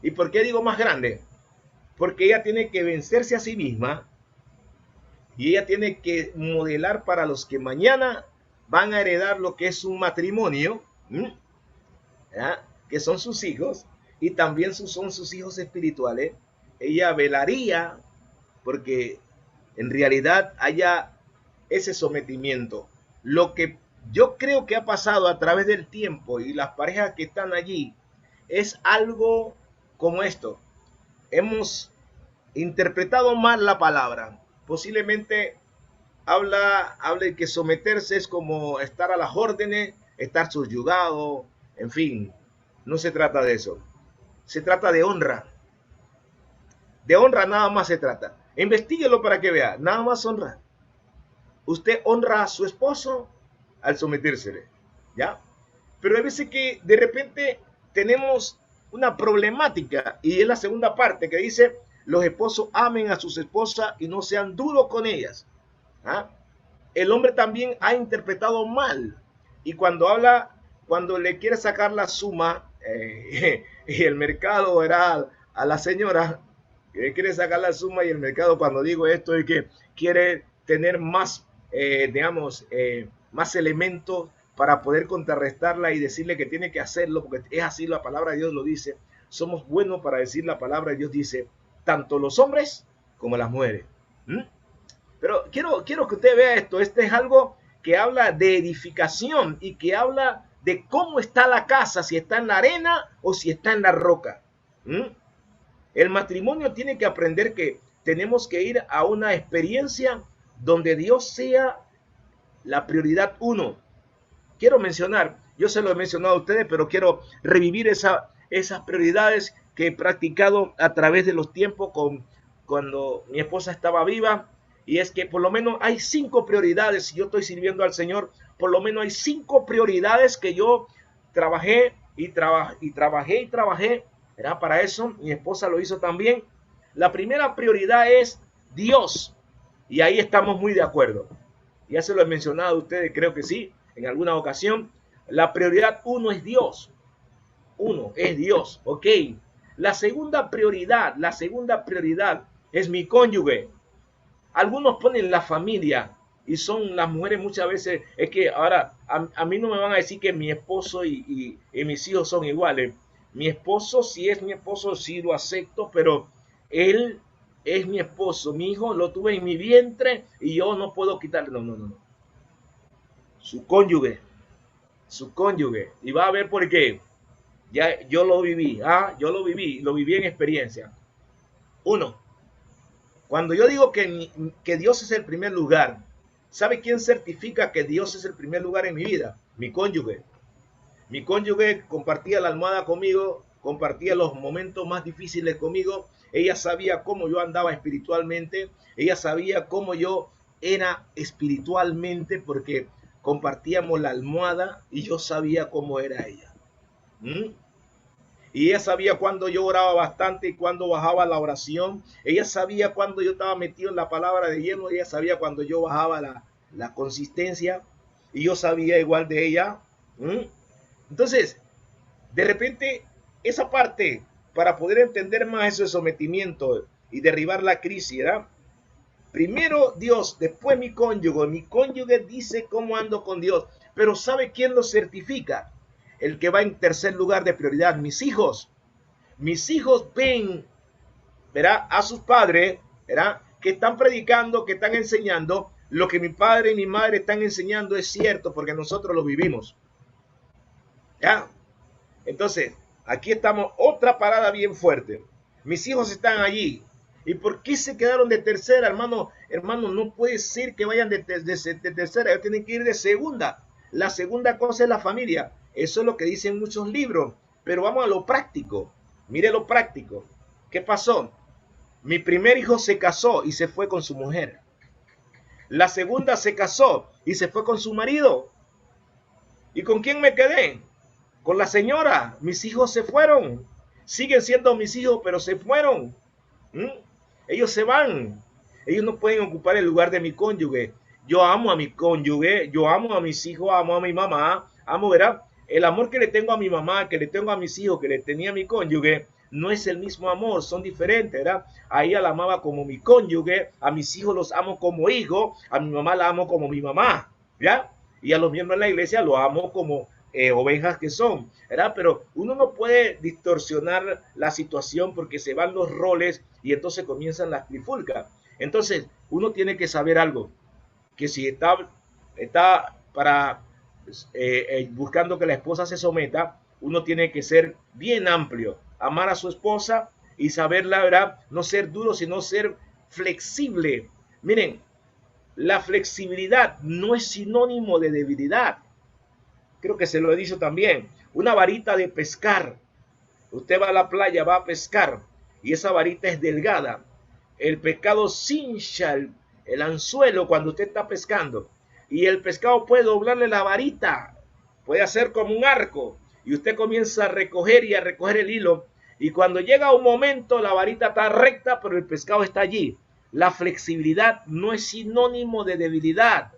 ¿Y por qué digo más grande? Porque ella tiene que vencerse a sí misma y ella tiene que modelar para los que mañana van a heredar lo que es un matrimonio, que son sus hijos y también son sus hijos espirituales. Ella velaría porque en realidad haya ese sometimiento. Lo que Yo creo que ha pasado a través del tiempo y las parejas que están allí es algo como esto. Hemos interpretado mal la palabra. Posiblemente habla de que someterse es como estar a las órdenes, estar subyugado, en fin, no se trata de eso. Se trata de honra. De honra nada más se trata. Investíguelo para que vea, nada más honra. Usted honra a su esposo al sometérsele, ¿ya? Pero hay veces que de repente tenemos una problemática y es la segunda parte que dice, los esposos amen a sus esposas y no sean duros con ellas. ¿Ah? El hombre también ha interpretado mal y cuando le quiere sacar la suma y el mercado era a la señora, que quiere sacar la suma y el mercado, cuando digo esto es que quiere tener más, más elementos para poder contrarrestarla y decirle que tiene que hacerlo, porque es así, la palabra de Dios lo dice. Somos buenos para decir la palabra de Dios, dice, tanto los hombres como las mujeres. Pero quiero que usted vea esto. Este es algo que habla de edificación y que habla de cómo está la casa, si está en la arena o si está en la roca. El matrimonio tiene que aprender que tenemos que ir a una experiencia donde Dios sea la prioridad uno. Quiero mencionar, yo se lo he mencionado a ustedes, pero quiero revivir esas prioridades que he practicado a través de los tiempos cuando mi esposa estaba viva. Y es que por lo menos hay 5 prioridades. Si yo estoy sirviendo al Señor, por lo menos hay 5 prioridades que yo trabajé y trabajé. Era para eso, mi esposa lo hizo también. La primera prioridad es Dios. Y ahí estamos muy de acuerdo. Ya se lo he mencionado a ustedes, creo que sí, en alguna ocasión. La prioridad 1 es Dios. 1 es Dios, ok. La segunda prioridad es mi cónyuge. Algunos ponen la familia y son las mujeres muchas veces, es que ahora a mí no me van a decir que mi esposo y mis hijos son iguales. Mi esposo, si es mi esposo, sí lo acepto, pero él es mi esposo. Mi hijo lo tuve en mi vientre y yo no puedo quitarle. No. Su cónyuge. Y va a ver por qué. Ya yo lo viví, lo viví en experiencia. 1. Cuando yo digo que Dios es el primer lugar, ¿sabe quién certifica que Dios es el primer lugar en mi vida? Mi cónyuge. Mi cónyuge compartía la almohada conmigo, compartía los momentos más difíciles conmigo. Ella sabía cómo yo andaba espiritualmente. Ella sabía cómo yo era espiritualmente porque compartíamos la almohada y yo sabía cómo era ella. Y ella sabía cuando yo oraba bastante y cuando bajaba la oración. Ella sabía cuando yo estaba metido en la palabra de lleno. Ella sabía cuando yo bajaba la consistencia. Y yo sabía igual de ella. Entonces, de repente, esa parte, para poder entender más ese sometimiento y derribar la crisis, ¿verdad? Primero Dios, después mi cónyuge. Mi cónyuge dice cómo ando con Dios. Pero ¿sabe quién lo certifica? El que va en tercer lugar de prioridad, mis hijos. Mis hijos ven, ¿verdad?, a sus padres, ¿verdad?, que están predicando, que están enseñando. Lo que mi padre y mi madre están enseñando es cierto porque nosotros lo vivimos. ¿Ya? Entonces, aquí estamos, otra parada bien fuerte. Mis hijos están allí. ¿Y por qué se quedaron de tercera, hermano? Hermano, no puede ser que vayan de tercera, ellos tienen que ir de segunda. La segunda cosa es la familia. Eso es lo que dicen muchos libros. Pero vamos a lo práctico. Mire lo práctico. ¿Qué pasó? Mi primer hijo se casó y se fue con su mujer. La segunda se casó y se fue con su marido. ¿Y con quién me quedé? Con la señora. Mis hijos se fueron. Siguen siendo mis hijos, pero se fueron. Ellos se van. Ellos no pueden ocupar el lugar de mi cónyuge. Yo amo a mi cónyuge, yo amo a mis hijos, amo a mi mamá, amo, ¿verdad? El amor que le tengo a mi mamá, que le tengo a mis hijos, que le tenía a mi cónyuge, no es el mismo amor, son diferentes, ¿verdad? A ella la amaba como mi cónyuge, a mis hijos los amo como hijo, a mi mamá la amo como mi mamá, ¿ya? Y a los miembros de la iglesia los amo como ovejas que son, ¿verdad? Pero uno no puede distorsionar la situación porque se van los roles y entonces comienzan las trifulcas. Entonces, uno tiene que saber algo, que si está para buscando que la esposa se someta, uno tiene que ser bien amplio, amar a su esposa y saber la verdad, no ser duro, sino ser flexible. Miren, la flexibilidad no es sinónimo de debilidad. Creo que se lo he dicho también. Una varita de pescar. Usted va a la playa, va a pescar y esa varita es delgada. El pescado cincha el anzuelo cuando usted está pescando y el pescado puede doblarle la varita, puede hacer como un arco y usted comienza a recoger y a recoger el hilo y cuando llega un momento la varita está recta pero el pescado está allí. La flexibilidad no es sinónimo de debilidad.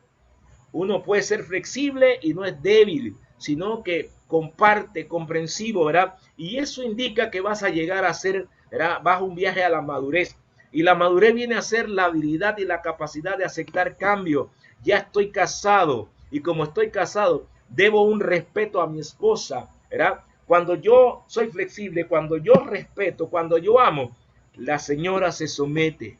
Uno puede ser flexible y no es débil, sino que comparte, comprensivo, ¿verdad? Y eso indica que vas a llegar a ser, ¿verdad? Vas a un viaje a la madurez. Y la madurez viene a ser la habilidad y la capacidad de aceptar cambio. Ya estoy casado y como estoy casado, debo un respeto a mi esposa, ¿verdad? Cuando yo soy flexible, cuando yo respeto, cuando yo amo, la señora se somete.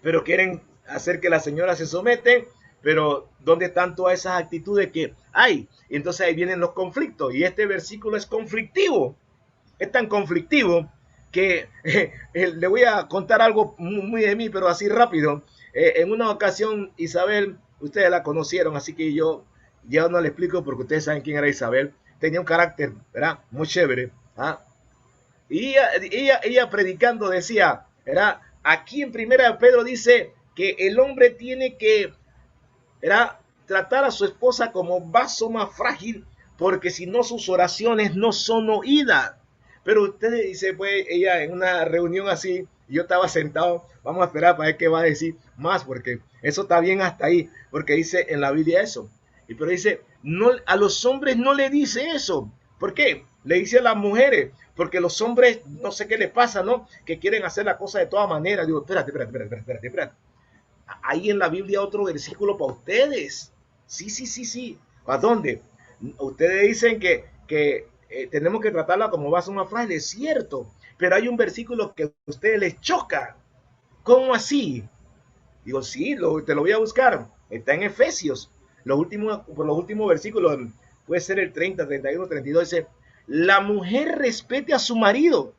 Pero quieren hacer que la señora se somete, pero ¿dónde están todas esas actitudes que hay? Y entonces ahí vienen los conflictos. Y este versículo es conflictivo. Es tan conflictivo que le voy a contar algo muy de mí, pero así rápido. En una ocasión, Isabel, ustedes la conocieron, así que yo ya no le explico porque ustedes saben quién era Isabel. Tenía un carácter, ¿verdad? Muy chévere. ¿Ah? Y ella predicando decía, ¿verdad? Aquí en Primera de Pedro dice que el hombre tiene que, ¿verdad?, tratar a su esposa como vaso más frágil, porque si no sus oraciones no son oídas. Pero usted dice, pues ella en una reunión así, yo estaba sentado, vamos a esperar para ver qué va a decir más, porque eso está bien hasta ahí, porque dice en la Biblia eso. Y pero dice, no, a los hombres no le dice eso. ¿Por qué? Le dice a las mujeres, porque los hombres, no sé qué les pasa, ¿no? Que quieren hacer la cosa de todas maneras. Digo, espérate. Hay en la Biblia otro versículo para ustedes. Sí. ¿A dónde? Ustedes dicen que tenemos que tratarla como vaso más frágil, es cierto, pero hay un versículo que a ustedes les choca. ¿Cómo así? Digo, sí, te lo voy a buscar. Está en Efesios. Los últimos versículos, puede ser el 30, 31, 32, dice, la mujer respete a su marido.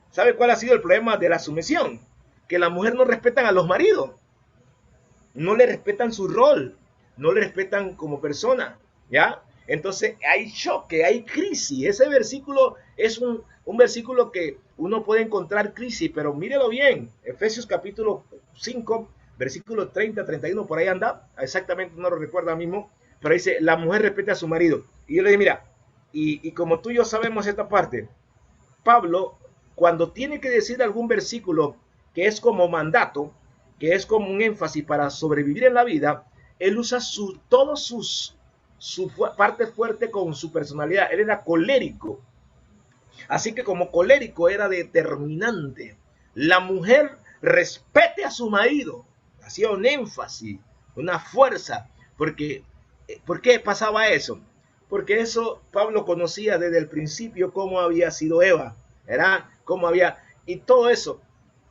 ¿Sabe cuál ha sido el problema de la sumisión? Que la mujer no respetan a los maridos. No le respetan su rol. No le respetan como persona. ¿Ya? Entonces hay choque, hay crisis. Ese versículo es un versículo que uno puede encontrar crisis, pero mírelo bien. Efesios capítulo 5, versículo 30, 31, por ahí anda. Exactamente no lo recuerdo mismo. Pero dice, la mujer respeta a su marido. Y yo le dije, mira, y como tú y yo sabemos esta parte, Pablo, cuando tiene que decir algún versículo que es como mandato, que es como un énfasis para sobrevivir en la vida, él usa su parte fuerte con su personalidad. Él era colérico. Así que como colérico era determinante. La mujer respete a su marido. Hacía un énfasis, una fuerza. ¿Por qué pasaba eso? Porque eso Pablo conocía desde el principio cómo había sido Eva, ¿verdad? Cómo había, y todo eso.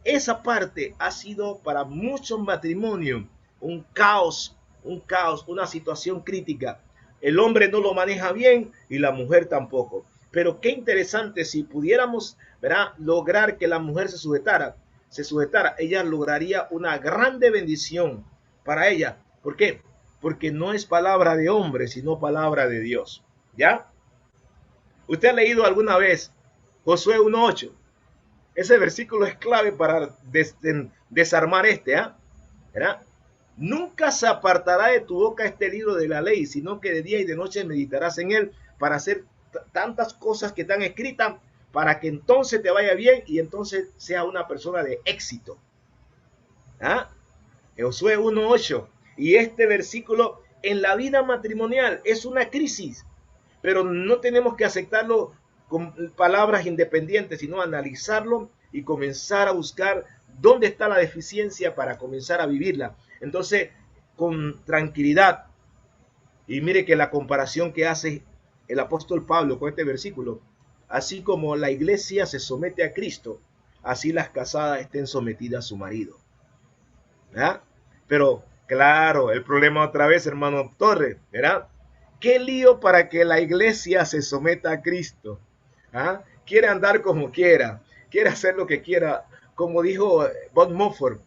Esa parte ha sido para muchos matrimonios un caos, una situación crítica. El hombre no lo maneja bien y la mujer tampoco. Pero qué interesante si pudiéramos, ¿verdad?, lograr que la mujer se sujetara, ella lograría una grande bendición para ella. ¿Por qué? Porque no es palabra de hombre, sino palabra de Dios. ¿Ya? ¿Usted ha leído alguna vez Josué 1:8? Ese versículo es clave para desarmar ¿verdad? Nunca se apartará de tu boca este libro de la ley, sino que de día y de noche meditarás en él para hacer tantas cosas que están escritas, para que entonces te vaya bien y entonces sea una persona de éxito. ¿Ah? Josué 1:8. Y este versículo en la vida matrimonial es una crisis, pero no tenemos que aceptarlo con palabras independientes, sino analizarlo y comenzar a buscar dónde está la deficiencia para comenzar a vivirla. Entonces, con tranquilidad, y mire que la comparación que hace el apóstol Pablo con este versículo, así como la iglesia se somete a Cristo, así las casadas estén sometidas a su marido. ¿Ah? Pero Claro, el problema otra vez, hermano Torres, ¿verdad? ¿Qué lío para que la iglesia se someta a Cristo? ¿Ah? Quiere andar como quiera, quiere hacer lo que quiera, como dijo Bob Mumford,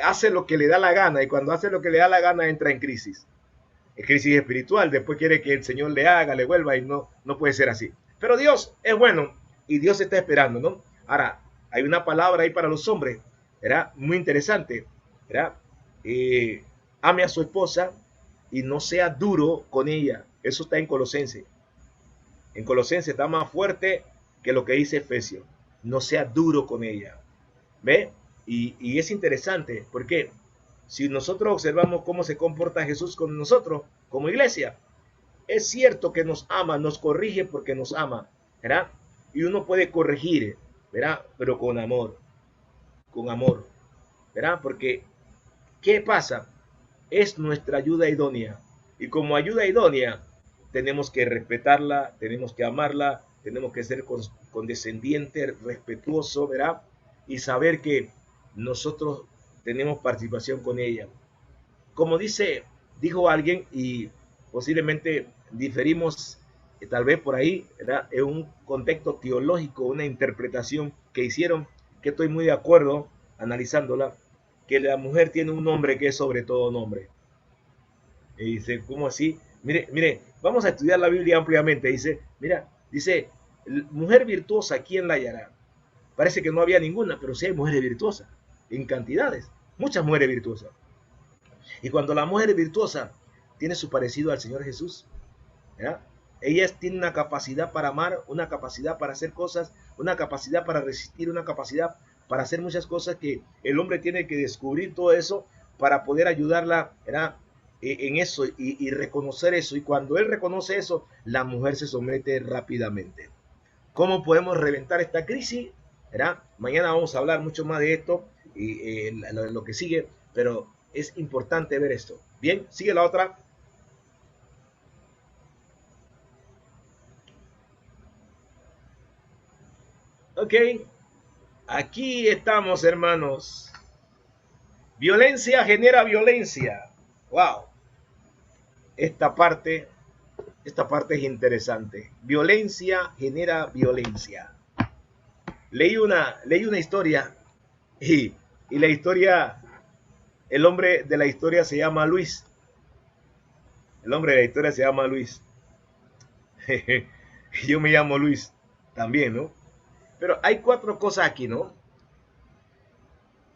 hace lo que le da la gana y cuando hace lo que le da la gana entra en crisis espiritual, después quiere que el Señor le haga, le vuelva y no puede ser así. Pero Dios es bueno y Dios está esperando, ¿no? Ahora, hay una palabra ahí para los hombres, ¿verdad? Muy interesante, ¿verdad? Ame a su esposa y no sea duro con ella. Eso está en Colosenses. En Colosenses está más fuerte que lo que dice Efesios. No sea duro con ella. ¿Ve? Y es interesante porque si nosotros observamos cómo se comporta Jesús con nosotros como iglesia, es cierto que nos ama, nos corrige porque nos ama, ¿verdad? Y uno puede corregir, ¿verdad? Pero con amor, ¿verdad? Porque, ¿qué pasa? Es nuestra ayuda idónea. Y como ayuda idónea, tenemos que respetarla, tenemos que amarla, tenemos que ser condescendiente, respetuoso, ¿verdad? Y saber que nosotros tenemos participación con ella. Como dijo alguien, y posiblemente diferimos tal vez por ahí, ¿verdad? En un contexto teológico, una interpretación que hicieron, que estoy muy de acuerdo analizándola, que la mujer tiene un nombre que es sobre todo nombre. Y dice, ¿cómo así? Mire, vamos a estudiar la Biblia ampliamente. Dice, mujer virtuosa, ¿quién la hallará? Parece que no había ninguna, pero sí hay mujeres virtuosas, en cantidades, muchas mujeres virtuosas. Y cuando la mujer es virtuosa, tiene su parecido al Señor Jesús, ¿verdad? Ella tiene una capacidad para amar, una capacidad para hacer cosas, una capacidad para resistir, una capacidad para hacer muchas cosas que el hombre tiene que descubrir todo eso para poder ayudarla, ¿verdad? En eso y reconocer eso. Y cuando él reconoce eso, la mujer se somete rápidamente. ¿Cómo podemos reventar esta crisis? ¿Verdad? Mañana vamos a hablar mucho más de esto y lo que sigue, pero es importante ver esto. Bien, sigue la otra. Ok, aquí estamos, hermanos. Violencia genera violencia. Wow. Esta parte es interesante. Violencia genera violencia. Leí una historia y la historia, el hombre de la historia se llama Luis. El hombre de la historia se llama Luis. Yo me llamo Luis también, ¿no? Pero hay 4 cosas aquí, ¿no?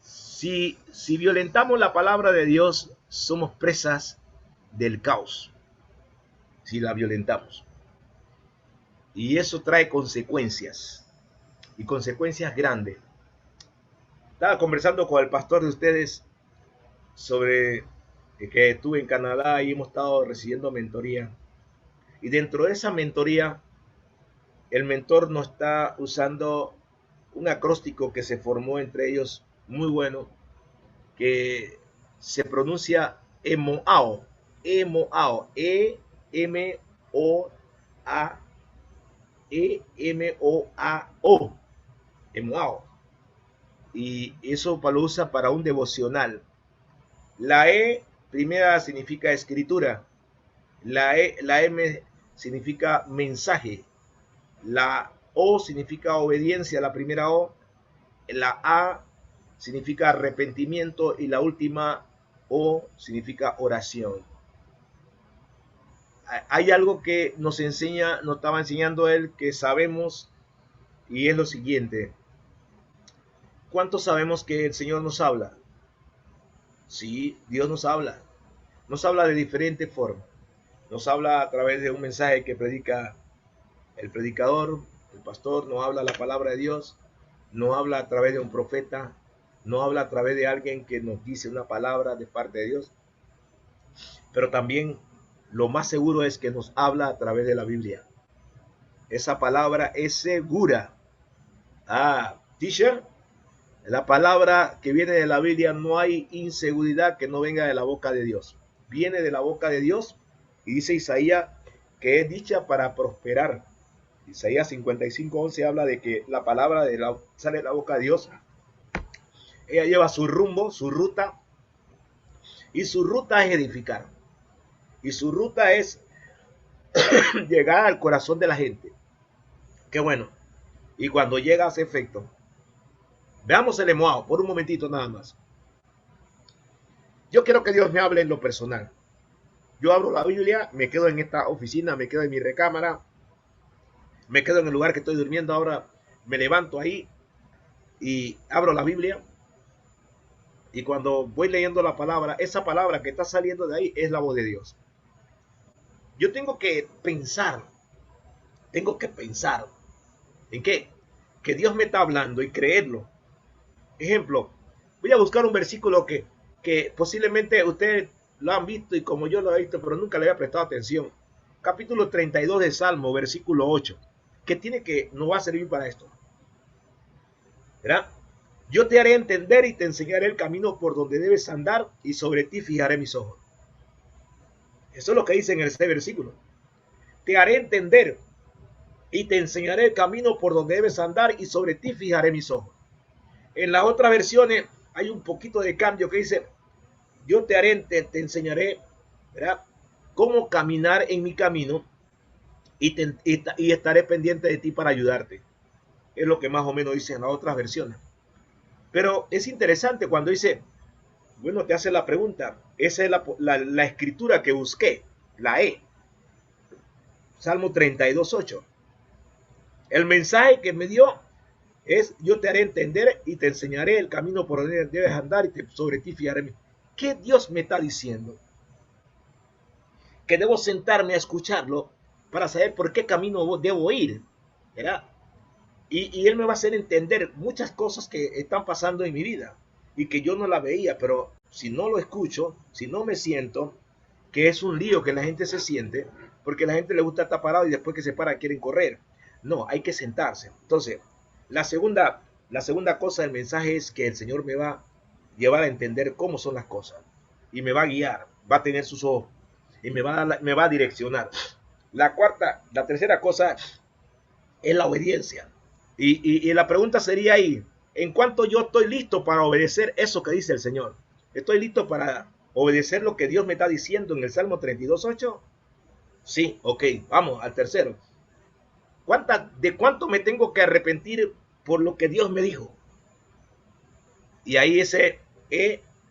Si violentamos la palabra de Dios, somos presas del caos. Si la violentamos. Y eso trae consecuencias. Y consecuencias grandes. Estaba conversando con el pastor de ustedes sobre que estuve en Canadá y hemos estado recibiendo mentoría. Y dentro de esa mentoría, el mentor nos está usando un acróstico que se formó entre ellos muy bueno, que se pronuncia EMOAO, EMOAO, E-M-O-A, E-M-O-A-O, EMOAO. Y eso lo usa para un devocional. La E primera significa escritura, la M significa mensaje, la O significa obediencia, la primera O, la A significa arrepentimiento y la última O significa oración. Hay algo que nos estaba enseñando él que sabemos y es lo siguiente. ¿Cuántos sabemos que el Señor nos habla? Sí, Dios nos habla. Nos habla de diferentes formas. Nos habla a través de un mensaje que predica el predicador, el pastor, nos habla la palabra de Dios, nos habla a través de un profeta, nos habla a través de alguien que nos dice una palabra de parte de Dios. Pero también lo más seguro es que nos habla a través de la Biblia. Esa palabra es segura. Teacher, la palabra que viene de la Biblia, no hay inseguridad que no venga de la boca de Dios. Viene de la boca de Dios y dice Isaías que es dicha para prosperar. Isaías 55:11 habla de que la palabra sale de la boca de Dios. Ella lleva su rumbo, su ruta, Y su ruta es edificar. Y su ruta es llegar al corazón de la gente. Qué bueno. Y cuando llega a ese efecto, veamos el emoao por un momentito nada más. Yo quiero que Dios me hable en lo personal. Yo abro la Biblia, me quedo en esta oficina, me quedo en mi recámara, me quedo en el lugar que estoy durmiendo ahora, me levanto ahí y abro la Biblia. Y cuando voy leyendo la palabra, esa palabra que está saliendo de ahí es la voz de Dios. Yo tengo que pensar en qué, que Dios me está hablando y creerlo. Ejemplo, voy a buscar un versículo que posiblemente ustedes lo han visto y como yo lo he visto, pero nunca le había prestado atención. Capítulo 32 de Salmo, versículo 8, que nos va a servir para esto. ¿Verdad? Yo te haré entender y te enseñaré el camino por donde debes andar y sobre ti fijaré mis ojos. Eso es lo que dice en ese versículo. Te haré entender y te enseñaré el camino por donde debes andar y sobre ti fijaré mis ojos. En las otras versiones hay un poquito de cambio que dice, yo te haré, te enseñaré, ¿verdad?, cómo caminar en mi camino y estaré pendiente de ti para ayudarte. Es lo que más o menos dice en las otras versiones. Pero es interesante cuando dice, bueno, te hace la pregunta, esa es la escritura que busqué, la E. Salmo 32:8. El mensaje que me dio es, yo te haré entender y te enseñaré el camino por donde debes andar y sobre ti fijaré. ¿Qué Dios me está diciendo? Que debo sentarme a escucharlo para saber por qué camino debo ir, ¿verdad? Y Él me va a hacer entender muchas cosas que están pasando en mi vida y que yo no la veía, pero si no lo escucho, si no me siento, que es un lío que la gente se siente, porque a la gente le gusta estar parado y después que se para quieren correr. No, hay que sentarse. Entonces, la segunda cosa del mensaje es que el Señor me va a llevar a entender cómo son las cosas y me va a guiar, va a tener sus ojos y me va a direccionar. La tercera cosa es la obediencia. Y la pregunta sería ahí, ¿en cuánto yo estoy listo para obedecer eso que dice el Señor? ¿Estoy listo para obedecer lo que Dios me está diciendo en el Salmo 32:8? Sí, ok, vamos al tercero. ¿De cuánto me tengo que arrepentir por lo que Dios me dijo? Y ahí ese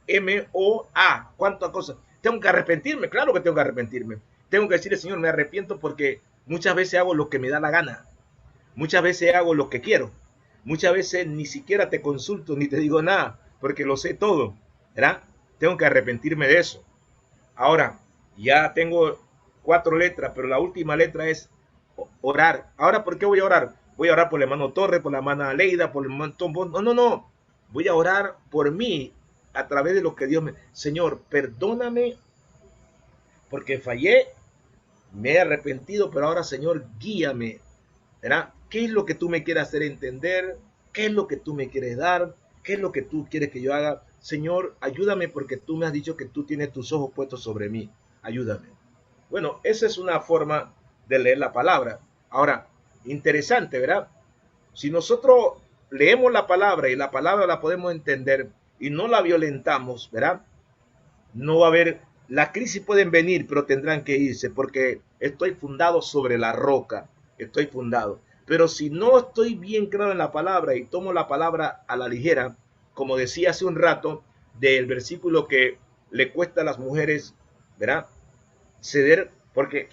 EMOA, ¿cuántas cosas? ¿Tengo que arrepentirme? Claro que tengo que arrepentirme. Tengo que decirle, Señor, me arrepiento porque muchas veces hago lo que me da la gana. Muchas veces hago lo que quiero. Muchas veces ni siquiera te consulto ni te digo nada porque lo sé todo, ¿verdad? Tengo que arrepentirme de eso. Ahora, ya tengo 4 letras, pero la última letra es orar. Ahora, ¿por qué voy a orar? Voy a orar por la hermano Torres, por la hermana Aleida, por el hermano Tom. No. Voy a orar por mí a través de lo que Dios me... Señor, perdóname porque fallé, me he arrepentido, pero ahora, Señor, guíame, ¿verdad? ¿Qué es lo que tú me quieres hacer entender? ¿Qué es lo que tú me quieres dar? ¿Qué es lo que tú quieres que yo haga? Señor, ayúdame porque tú me has dicho que tú tienes tus ojos puestos sobre mí. Ayúdame. Bueno, esa es una forma de leer la palabra. Ahora, interesante, ¿verdad? Si nosotros leemos la palabra y la palabra la podemos entender y no la violentamos, ¿verdad? No va a haber, las crisis pueden venir, pero tendrán que irse porque estoy fundado sobre la roca. Estoy fundado. Pero si no estoy bien claro en la palabra y tomo la palabra a la ligera, como decía hace un rato, del versículo que le cuesta a las mujeres, ¿verdad?, ceder porque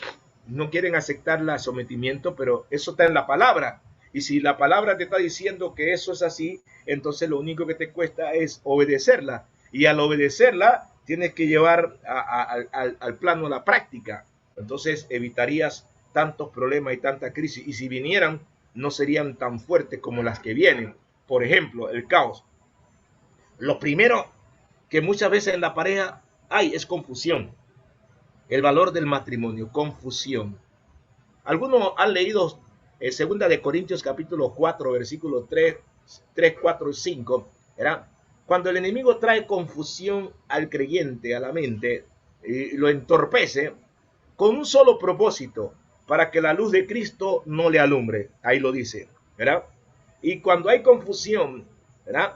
no quieren aceptar el sometimiento, pero eso está en la palabra. Y si la palabra te está diciendo que eso es así, entonces lo único que te cuesta es obedecerla. Y al obedecerla, tienes que llevar al plano a la práctica. Entonces evitarías tantos problemas y tanta crisis. Y si vinieran, no serían tan fuertes como las que vienen. Por ejemplo, el caos. Lo primero que muchas veces en la pareja hay es confusión. El valor del matrimonio, confusión. Algunos han leído 2 de Corintios capítulo 4, versículos 3, 4 y 5, ¿verdad? Cuando el enemigo trae confusión al creyente, a la mente, y lo entorpece, con un solo propósito, para que la luz de Cristo no le alumbre. Ahí lo dice, ¿verdad? Y cuando hay confusión, ¿verdad?,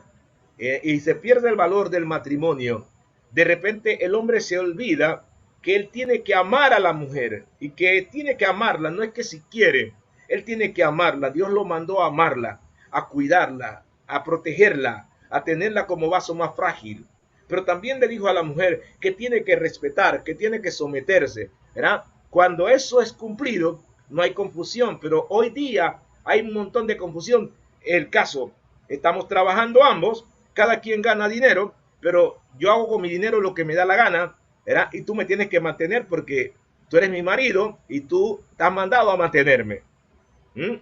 y se pierde el valor del matrimonio, de repente el hombre se olvida que él tiene que amar a la mujer y que tiene que amarla, no es que si quiere, él tiene que amarla, Dios lo mandó a amarla, a cuidarla, a protegerla, a tenerla como vaso más frágil. Pero también le dijo a la mujer que tiene que respetar, que tiene que someterse, ¿verdad? Cuando eso es cumplido, no hay confusión, pero hoy día hay un montón de confusión. El caso, estamos trabajando ambos, cada quien gana dinero, pero yo hago con mi dinero lo que me da la gana, ¿verdad? Y tú me tienes que mantener porque tú eres mi marido y tú te has mandado a mantenerme. ¿Mm?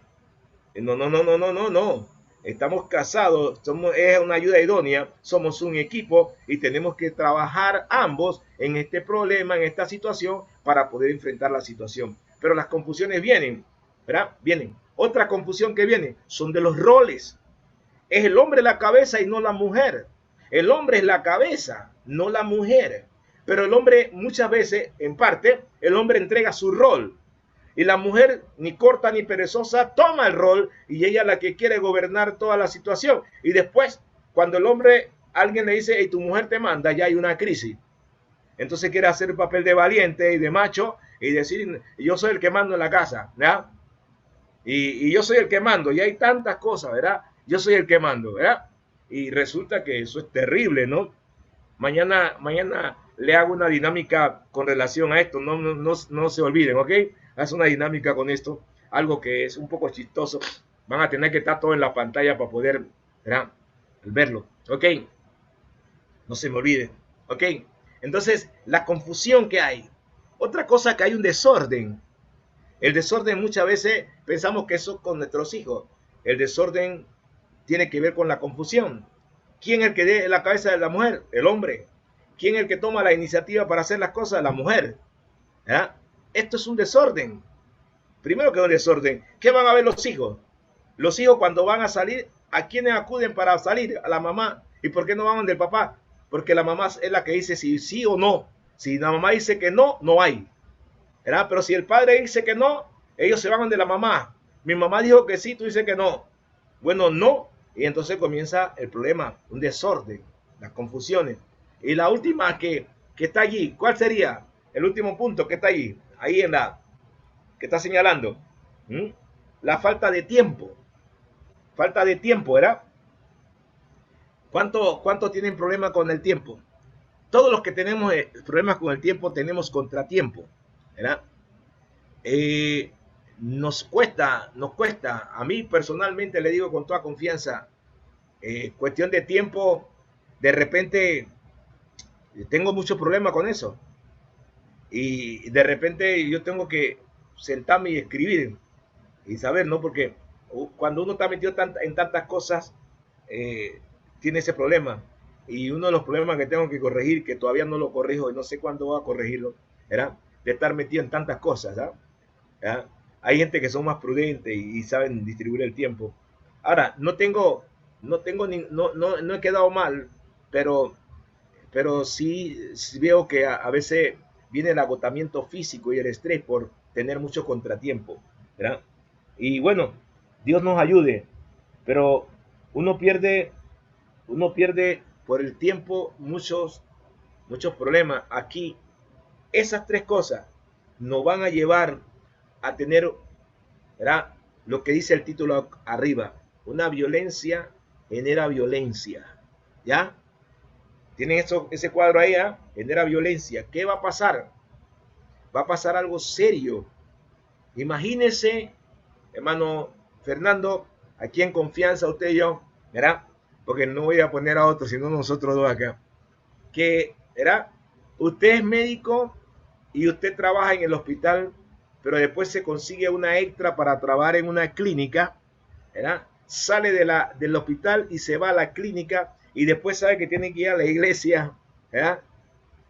No, no, no, no, no, no, no. Estamos casados, es una ayuda idónea, somos un equipo y tenemos que trabajar ambos en este problema, en esta situación, para poder enfrentar la situación. Pero las confusiones vienen, ¿verdad? Vienen. Otra confusión que viene son de los roles. Es el hombre la cabeza y no la mujer. El hombre es la cabeza, no la mujer. Pero el hombre muchas veces, en parte, el hombre entrega su rol. Y la mujer, ni corta ni perezosa, toma el rol y ella es la que quiere gobernar toda la situación. Y después, cuando el hombre, alguien le dice, y tu mujer te manda, ya hay una crisis. Entonces quiere hacer el papel de valiente y de macho y decir, yo soy el que mando en la casa, ¿verdad? Y yo soy el que mando, y hay tantas cosas, ¿verdad? Yo soy el que mando, ¿verdad? Y resulta que eso es terrible, ¿no? Mañana le hago una dinámica con relación a esto, no se olviden, ¿ok? Haz una dinámica con esto, algo que es un poco chistoso. Van a tener que estar todo en la pantalla para poder, ¿verdad?, verlo, ¿ok? No se me olvide, ¿ok? Entonces, la confusión que hay. Otra cosa, que hay un desorden. El desorden muchas veces pensamos que eso con nuestros hijos. El desorden tiene que ver con la confusión. ¿Quién es el que dé la cabeza de la mujer? El hombre. ¿Quién es el que toma la iniciativa para hacer las cosas? La mujer. ¿Ah? Esto es un desorden. Primero que un desorden. ¿Qué van a ver los hijos? Los hijos cuando van a salir, ¿a quiénes acuden para salir? A la mamá. ¿Y por qué no van del papá? Porque la mamá es la que dice si sí o no. Si la mamá dice que no, no hay. ¿Verdad? Pero si el padre dice que no, ellos se van de la mamá. Mi mamá dijo que sí, tú dices que no. Bueno, no. Y entonces comienza el problema, un desorden, las confusiones. Y la última que está allí, ¿cuál sería? El último punto que está allí, ahí en la que está señalando. La falta de tiempo. Falta de tiempo, ¿verdad? ¿Cuánto tienen problema con el tiempo? Todos los que tenemos problemas con el tiempo tenemos contratiempo, ¿verdad? Nos cuesta, a mí personalmente le digo con toda confianza, cuestión de tiempo, de repente tengo mucho problema con eso. Y de repente yo tengo que sentarme y escribir y saber, ¿no? Porque cuando uno está metido en tantas cosas, tiene ese problema. Y uno de los problemas que tengo que corregir, que todavía no lo corrijo y no sé cuándo voy a corregirlo, ¿verdad? De estar metido en tantas cosas, ¿verdad? ¿Verdad? Hay gente que son más prudentes y saben distribuir el tiempo. Ahora, no he quedado mal, pero sí veo que a veces viene el agotamiento físico y el estrés por tener mucho contratiempo, ¿verdad? Y bueno, Dios nos ayude, pero uno pierde por el tiempo muchos problemas. Aquí, esas tres cosas nos van a llevar a tener, ¿verdad?, lo que dice el título arriba: una violencia genera violencia, ¿ya? Tienen ese cuadro ahí, ¿eh? Genera violencia. ¿Qué va a pasar? Va a pasar algo serio. Imagínese, hermano Fernando, aquí en confianza usted y yo, ¿verdad? Porque no voy a poner a otros, sino nosotros dos acá. Que, ¿verdad? Usted es médico y usted trabaja en el hospital, pero después se consigue una extra para trabajar en una clínica, ¿verdad? Sale del hospital y se va a la clínica y después sabe que tiene que ir a la iglesia, ¿verdad?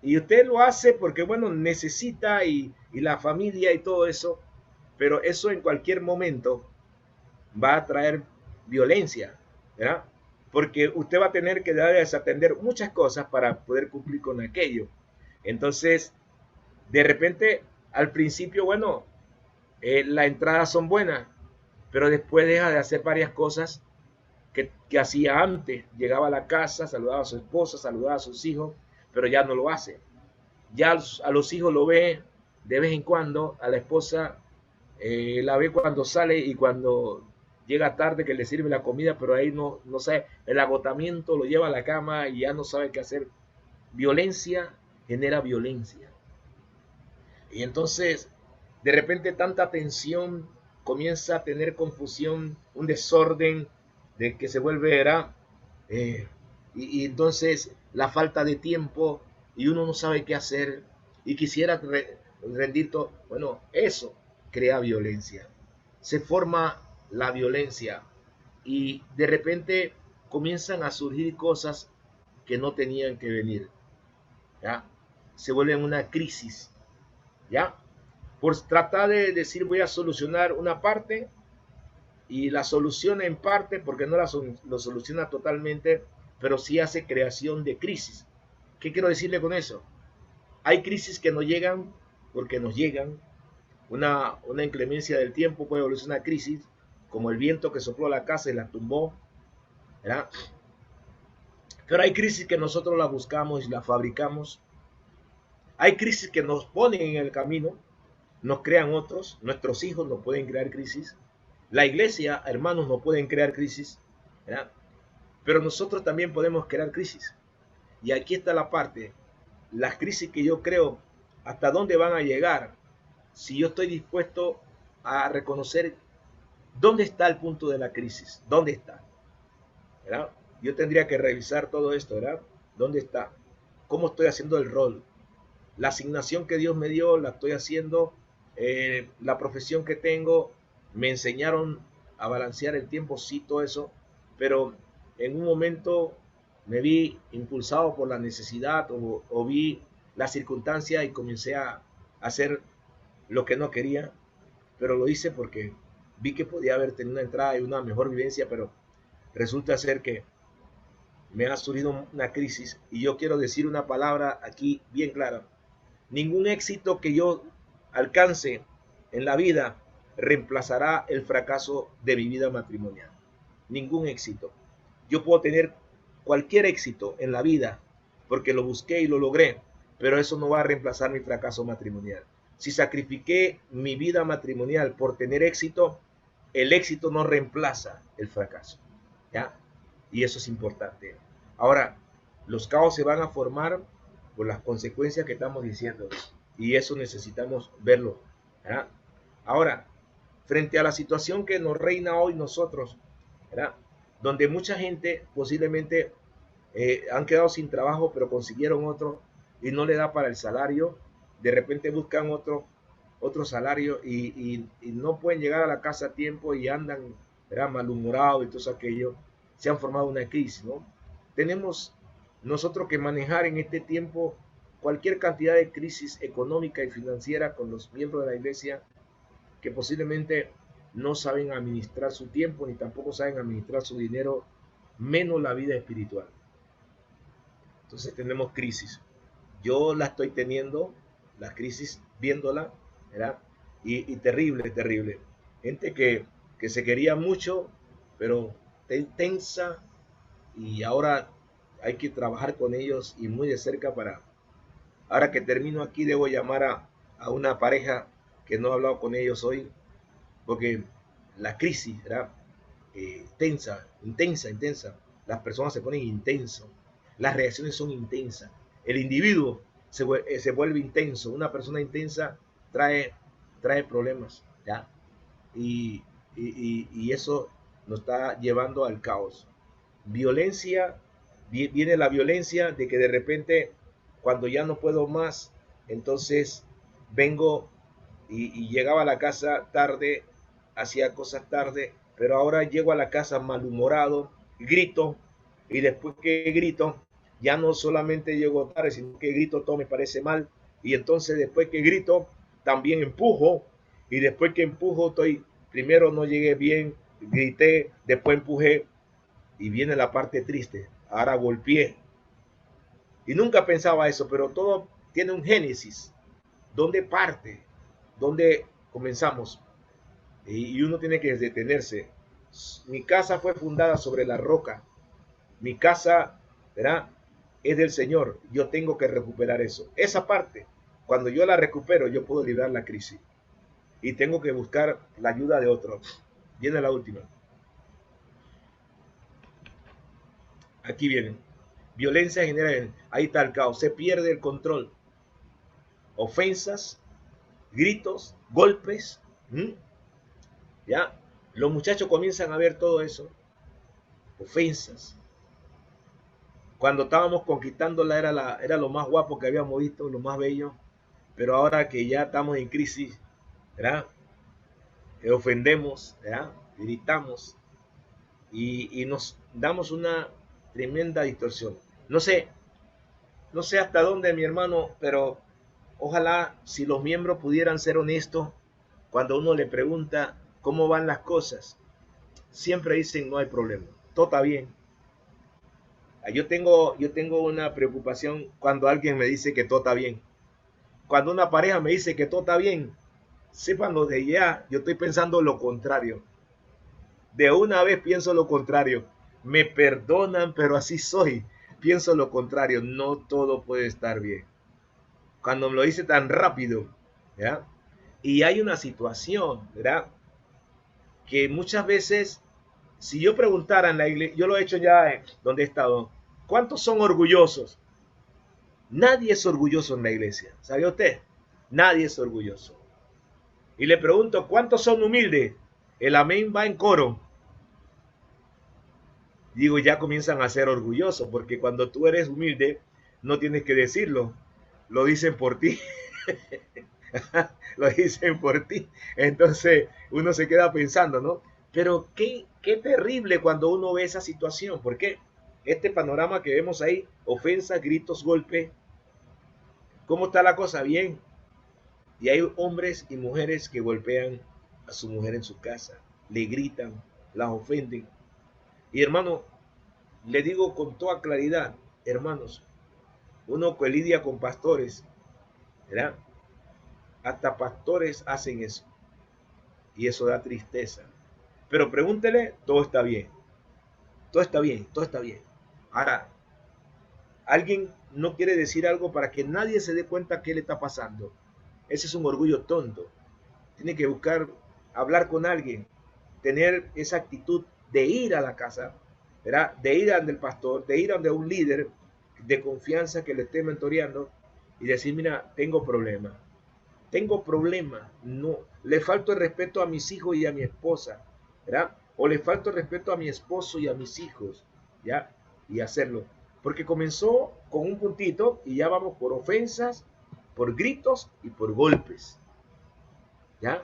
Y usted lo hace porque, bueno, necesita y la familia y todo eso, pero eso en cualquier momento va a traer violencia, ¿verdad? Porque usted va a tener que desatender muchas cosas para poder cumplir con aquello. Entonces, de repente, al principio, bueno, las entradas son buenas, pero después deja de hacer varias cosas que hacía antes. Llegaba a la casa, saludaba a su esposa, saludaba a sus hijos, pero ya no lo hace. Ya a los hijos lo ve de vez en cuando, a la esposa la ve cuando sale y cuando llega tarde que le sirve la comida, pero ahí no sabe, el agotamiento lo lleva a la cama y ya no sabe qué hacer. Violencia genera violencia. Y entonces, de repente tanta tensión comienza a tener confusión, un desorden de que se vuelve, ¿verdad? Eh, y entonces la falta de tiempo y uno no sabe qué hacer y quisiera rendir todo. Bueno, eso crea violencia. Se forma la violencia y de repente comienzan a surgir cosas que no tenían que venir. ¿Ya? Se vuelve una crisis. ¿Ya? Por tratar de decir voy a solucionar una parte y la soluciona en parte porque no lo soluciona totalmente, pero sí hace creación de crisis. ¿Qué quiero decirle con eso? Hay crisis que no llegan porque nos llegan. Una inclemencia del tiempo puede volverse una crisis, como el viento que sopló a la casa y la tumbó, ¿verdad? Pero hay crisis que nosotros la buscamos y la fabricamos. Hay crisis que nos ponen en el camino, nos crean otros, nuestros hijos nos pueden crear crisis, la iglesia, hermanos, nos pueden crear crisis, ¿verdad? Pero nosotros también podemos crear crisis. Y aquí está la parte, las crisis que yo creo, hasta dónde van a llegar, si yo estoy dispuesto a reconocer dónde está el punto de la crisis, dónde está, ¿verdad? Yo tendría que revisar todo esto, ¿verdad? ¿Dónde está? ¿Cómo estoy haciendo el rol? La asignación que Dios me dio, la estoy haciendo, la profesión que tengo, me enseñaron a balancear el tiempo, sí, todo eso, pero en un momento me vi impulsado por la necesidad o vi la circunstancia y comencé a hacer lo que no quería, pero lo hice porque vi que podía haber tenido una entrada y una mejor vivencia, pero resulta ser que me ha surgido una crisis y yo quiero decir una palabra aquí bien clara. Ningún éxito que yo alcance en la vida reemplazará el fracaso de mi vida matrimonial. Ningún éxito. Yo puedo tener cualquier éxito en la vida porque lo busqué y lo logré, pero eso no va a reemplazar mi fracaso matrimonial. Si sacrifiqué mi vida matrimonial por tener éxito, el éxito no reemplaza el fracaso. ¿Ya? Y eso es importante. Ahora, los caos se van a formar por las consecuencias que estamos diciendo. Y eso necesitamos verlo. ¿Verdad? Ahora, frente a la situación que nos reina hoy nosotros, ¿verdad? Donde mucha gente posiblemente han quedado sin trabajo, pero consiguieron otro y no le da para el salario, de repente buscan otro salario y no pueden llegar a la casa a tiempo y andan, ¿verdad?, malhumorados y todo aquello. Se han formado una crisis, ¿no? Tenemos nosotros que manejar en este tiempo cualquier cantidad de crisis económica y financiera con los miembros de la iglesia que posiblemente no saben administrar su tiempo ni tampoco saben administrar su dinero, menos la vida espiritual. Entonces tenemos crisis. Yo la estoy teniendo, la crisis, viéndola, ¿verdad? Y terrible, terrible. Gente que se quería mucho, pero tensa, y ahora hay que trabajar con ellos y muy de cerca para... Ahora que termino aquí, debo llamar a una pareja que no he hablado con ellos hoy, porque la crisis, ¿verdad? Tensa, intensa. Las personas se ponen intenso, las reacciones son intensas. El individuo se vuelve intenso. Una persona intensa trae problemas, ¿ya? Y eso nos está llevando al caos. Violencia, viene la violencia de que de repente, cuando ya no puedo más, entonces vengo y llegaba a la casa tarde, hacía cosas tarde, pero ahora llego a la casa malhumorado, grito, y después que grito, ya no solamente llego tarde, sino que grito, todo me parece mal, y entonces después que grito, también empujo, y después que empujo, primero no llegué bien, grité, después empujé, y viene la parte triste, ahora golpeé. Y nunca pensaba eso, pero todo tiene un génesis. ¿Dónde parte? ¿Dónde comenzamos? Y uno tiene que detenerse. Mi casa fue fundada sobre la roca. Mi casa, ¿verdad?, es del Señor. Yo tengo que recuperar eso. Esa parte, cuando yo la recupero, yo puedo librar la crisis. Y tengo que buscar la ayuda de otros. Viene la última. Aquí viene. Violencia genera, ahí está el caos. Se pierde el control. Ofensas, gritos, golpes. ¿Ya? Los muchachos comienzan a ver todo eso. Ofensas. Cuando estábamos conquistándola era lo más guapo que habíamos visto, lo más bello. Pero ahora que ya estamos en crisis, ¿verdad? Ofendemos, ¿verdad? Gritamos y nos damos una tremenda distorsión. No sé hasta dónde, mi hermano, pero ojalá si los miembros pudieran ser honestos cuando uno le pregunta cómo van las cosas, siempre dicen no hay problema, todo está bien. Yo tengo una preocupación cuando alguien me dice que todo está bien. Cuando una pareja me dice que todo está bien, sepan lo de ya, yo estoy pensando lo contrario. De una vez pienso lo contrario. Me perdonan, pero así soy. Pienso lo contrario. No todo puede estar bien. Cuando me lo dice tan rápido, ¿ya? Y hay una situación, ¿verdad? Que muchas veces, si yo preguntara en la iglesia, yo lo he hecho ya donde he estado, ¿cuántos son orgullosos? Nadie es orgulloso en la iglesia. ¿Sabe usted? Nadie es orgulloso. Y le pregunto, ¿cuántos son humildes? El amén va en coro. Digo, ya comienzan a ser orgullosos, porque cuando tú eres humilde, no tienes que decirlo, lo dicen por ti. Lo dicen por ti. Entonces uno se queda pensando, ¿no? Pero qué terrible cuando uno ve esa situación, porque este panorama que vemos ahí, ofensas, gritos, golpes, ¿cómo está la cosa? Bien. Y hay hombres y mujeres que golpean a su mujer en su casa, le gritan, las ofenden. Y hermano, le digo con toda claridad, hermanos, uno que lidia con pastores, ¿verdad? Hasta pastores hacen eso. Y eso da tristeza. Pero pregúntele, todo está bien. Todo está bien, todo está bien. Ahora, alguien no quiere decir algo para que nadie se dé cuenta qué le está pasando. Ese es un orgullo tonto. Tiene que buscar hablar con alguien, tener esa actitud de ir a la casa, ¿verdad? De ir ante el pastor, de ir ante un líder de confianza que le esté mentoreando y decir, mira, tengo problemas, no, le falto el respeto a mis hijos y a mi esposa, ¿verdad? O le falto el respeto a mi esposo y a mis hijos, ¿ya? Y hacerlo. Porque comenzó con un puntito y ya vamos por ofensas, por gritos y por golpes, ¿ya?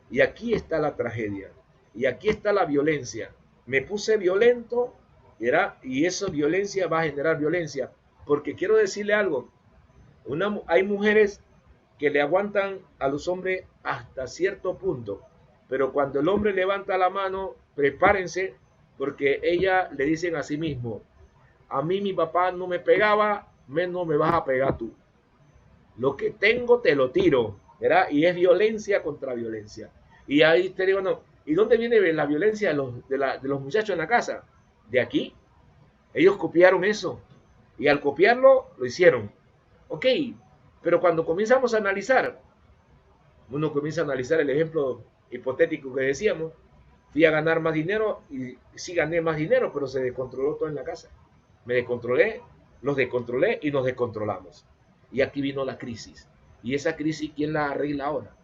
Y aquí está la tragedia. Y aquí está la violencia. Me puse violento, ¿verdad? Y esa violencia va a generar violencia. Porque quiero decirle algo. Hay mujeres que le aguantan a los hombres hasta cierto punto. Pero cuando el hombre levanta la mano, prepárense, porque ella le dicen a sí mismo, a mí mi papá no me pegaba, menos me vas a pegar tú. Lo que tengo te lo tiro, ¿verdad? Y es violencia contra violencia. Y ahí te digo, no, ¿y dónde viene la violencia de los muchachos en la casa? De aquí. Ellos copiaron eso. Y al copiarlo, lo hicieron. Ok, pero cuando comenzamos a analizar, uno comienza a analizar el ejemplo hipotético que decíamos, fui a ganar más dinero y sí gané más dinero, pero se descontroló todo en la casa. Me descontrolé, los descontrolé y nos descontrolamos. Y aquí vino la crisis. Y esa crisis, ¿quién la arregla ahora?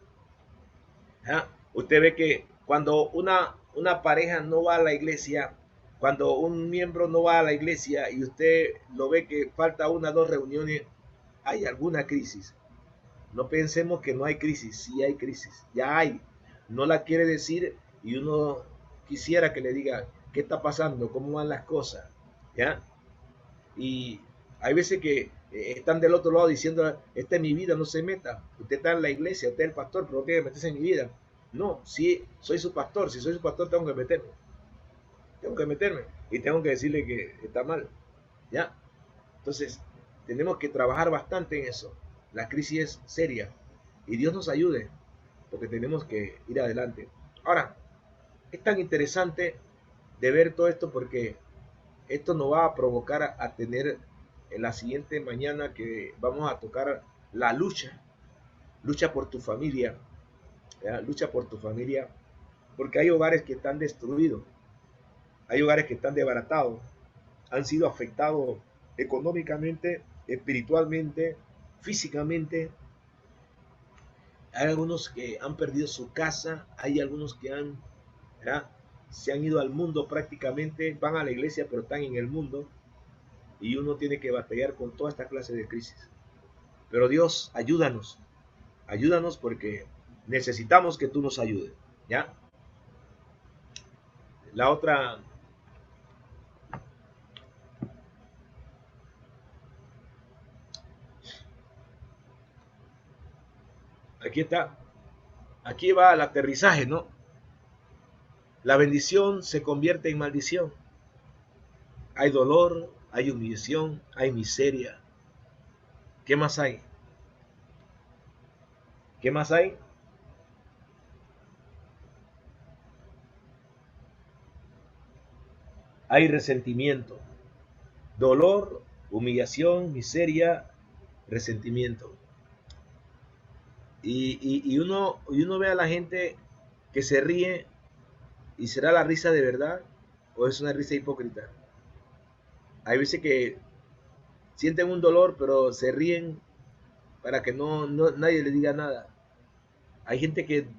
¿Ah? Usted ve que cuando una pareja no va a la iglesia, cuando un miembro no va a la iglesia y usted lo ve que falta una o dos reuniones, hay alguna crisis. No pensemos que no hay crisis, sí hay crisis, ya hay. No la quiere decir y uno quisiera que le diga qué está pasando, cómo van las cosas, ¿ya? Y hay veces que están del otro lado diciendo, esta es mi vida, no se meta. Usted está en la iglesia, usted es el pastor, pero no tiene que meterse en mi vida. No, si soy su pastor, si soy su pastor tengo que meterme. Tengo que meterme y tengo que decirle que está mal, ¿ya? Entonces, tenemos que trabajar bastante en eso. La crisis es seria y Dios nos ayude porque tenemos que ir adelante. Ahora, es tan interesante de ver todo esto porque esto nos va a provocar a tener en la siguiente mañana que vamos a tocar la lucha. Lucha por tu familia, ¿verdad? Lucha por tu familia, porque hay hogares que están destruidos, hay hogares que están desbaratados, han sido afectados económicamente, espiritualmente, físicamente. Hay algunos que han perdido su casa, hay algunos que ¿verdad? Se han ido al mundo prácticamente, van a la iglesia pero están en el mundo, y uno tiene que batallar con toda esta clase de crisis. Pero Dios, ayúdanos, ayúdanos porque necesitamos que tú nos ayudes, ¿ya? La otra, aquí está, aquí va el aterrizaje, ¿no? La bendición se convierte en maldición. Hay dolor, hay humillación, hay miseria. ¿Qué más hay? ¿Qué más hay? Hay resentimiento, dolor, humillación, miseria, resentimiento. Y uno ve a la gente que se ríe, y será la risa de verdad o es una risa hipócrita. Hay veces que sienten un dolor pero se ríen para que nadie le diga nada. Hay gente que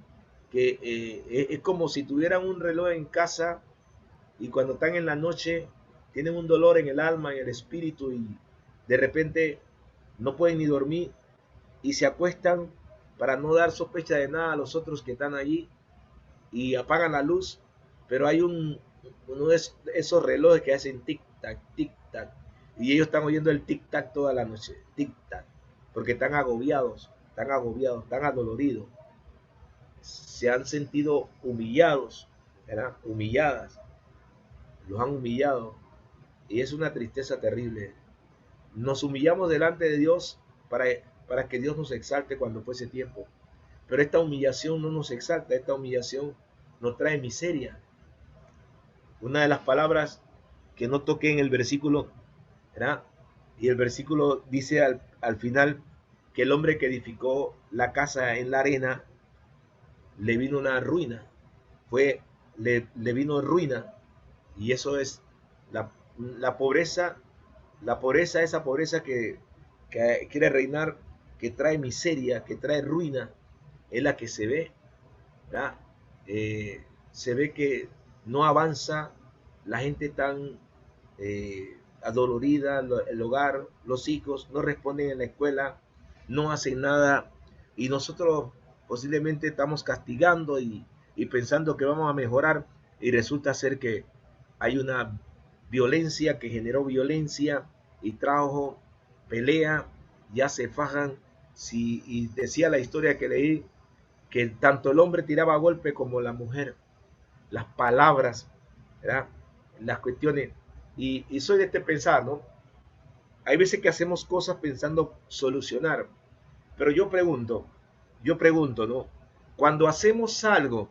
es como si tuvieran un reloj en casa y cuando están en la noche tienen un dolor en el alma, en el espíritu, y de repente no pueden ni dormir y se acuestan para no dar sospecha de nada a los otros que están allí y apagan la luz, pero hay uno de esos relojes que hacen tic-tac, tic-tac, y ellos están oyendo el tic-tac toda la noche, tic-tac, porque están agobiados, están adoloridos, se han sentido humillados, ¿verdad? Humilladas, los han humillado, y es una tristeza terrible. Nos humillamos delante de Dios para que Dios nos exalte cuando fuese tiempo, pero esta humillación no nos exalta, esta humillación nos trae miseria. Una de las palabras que no toqué en el versículo, ¿verdad? Y el versículo dice al final que el hombre que edificó la casa en la arena le vino una ruina, le vino ruina, y eso es la pobreza, esa pobreza que quiere reinar, que trae miseria, que trae ruina, es la que se ve, ¿verdad? Se ve que no avanza, la gente tan adolorida, el hogar, los hijos no responden en la escuela, no hacen nada, y nosotros posiblemente estamos castigando y pensando que vamos a mejorar, y resulta ser que hay una violencia que generó violencia y trajo pelea, ya se fajan. Y decía la historia que leí que tanto el hombre tiraba golpe como la mujer, las palabras, ¿verdad? Las cuestiones, y soy de este pensar, ¿no? Hay veces que hacemos cosas pensando solucionar, pero yo pregunto, ¿no? Cuando hacemos algo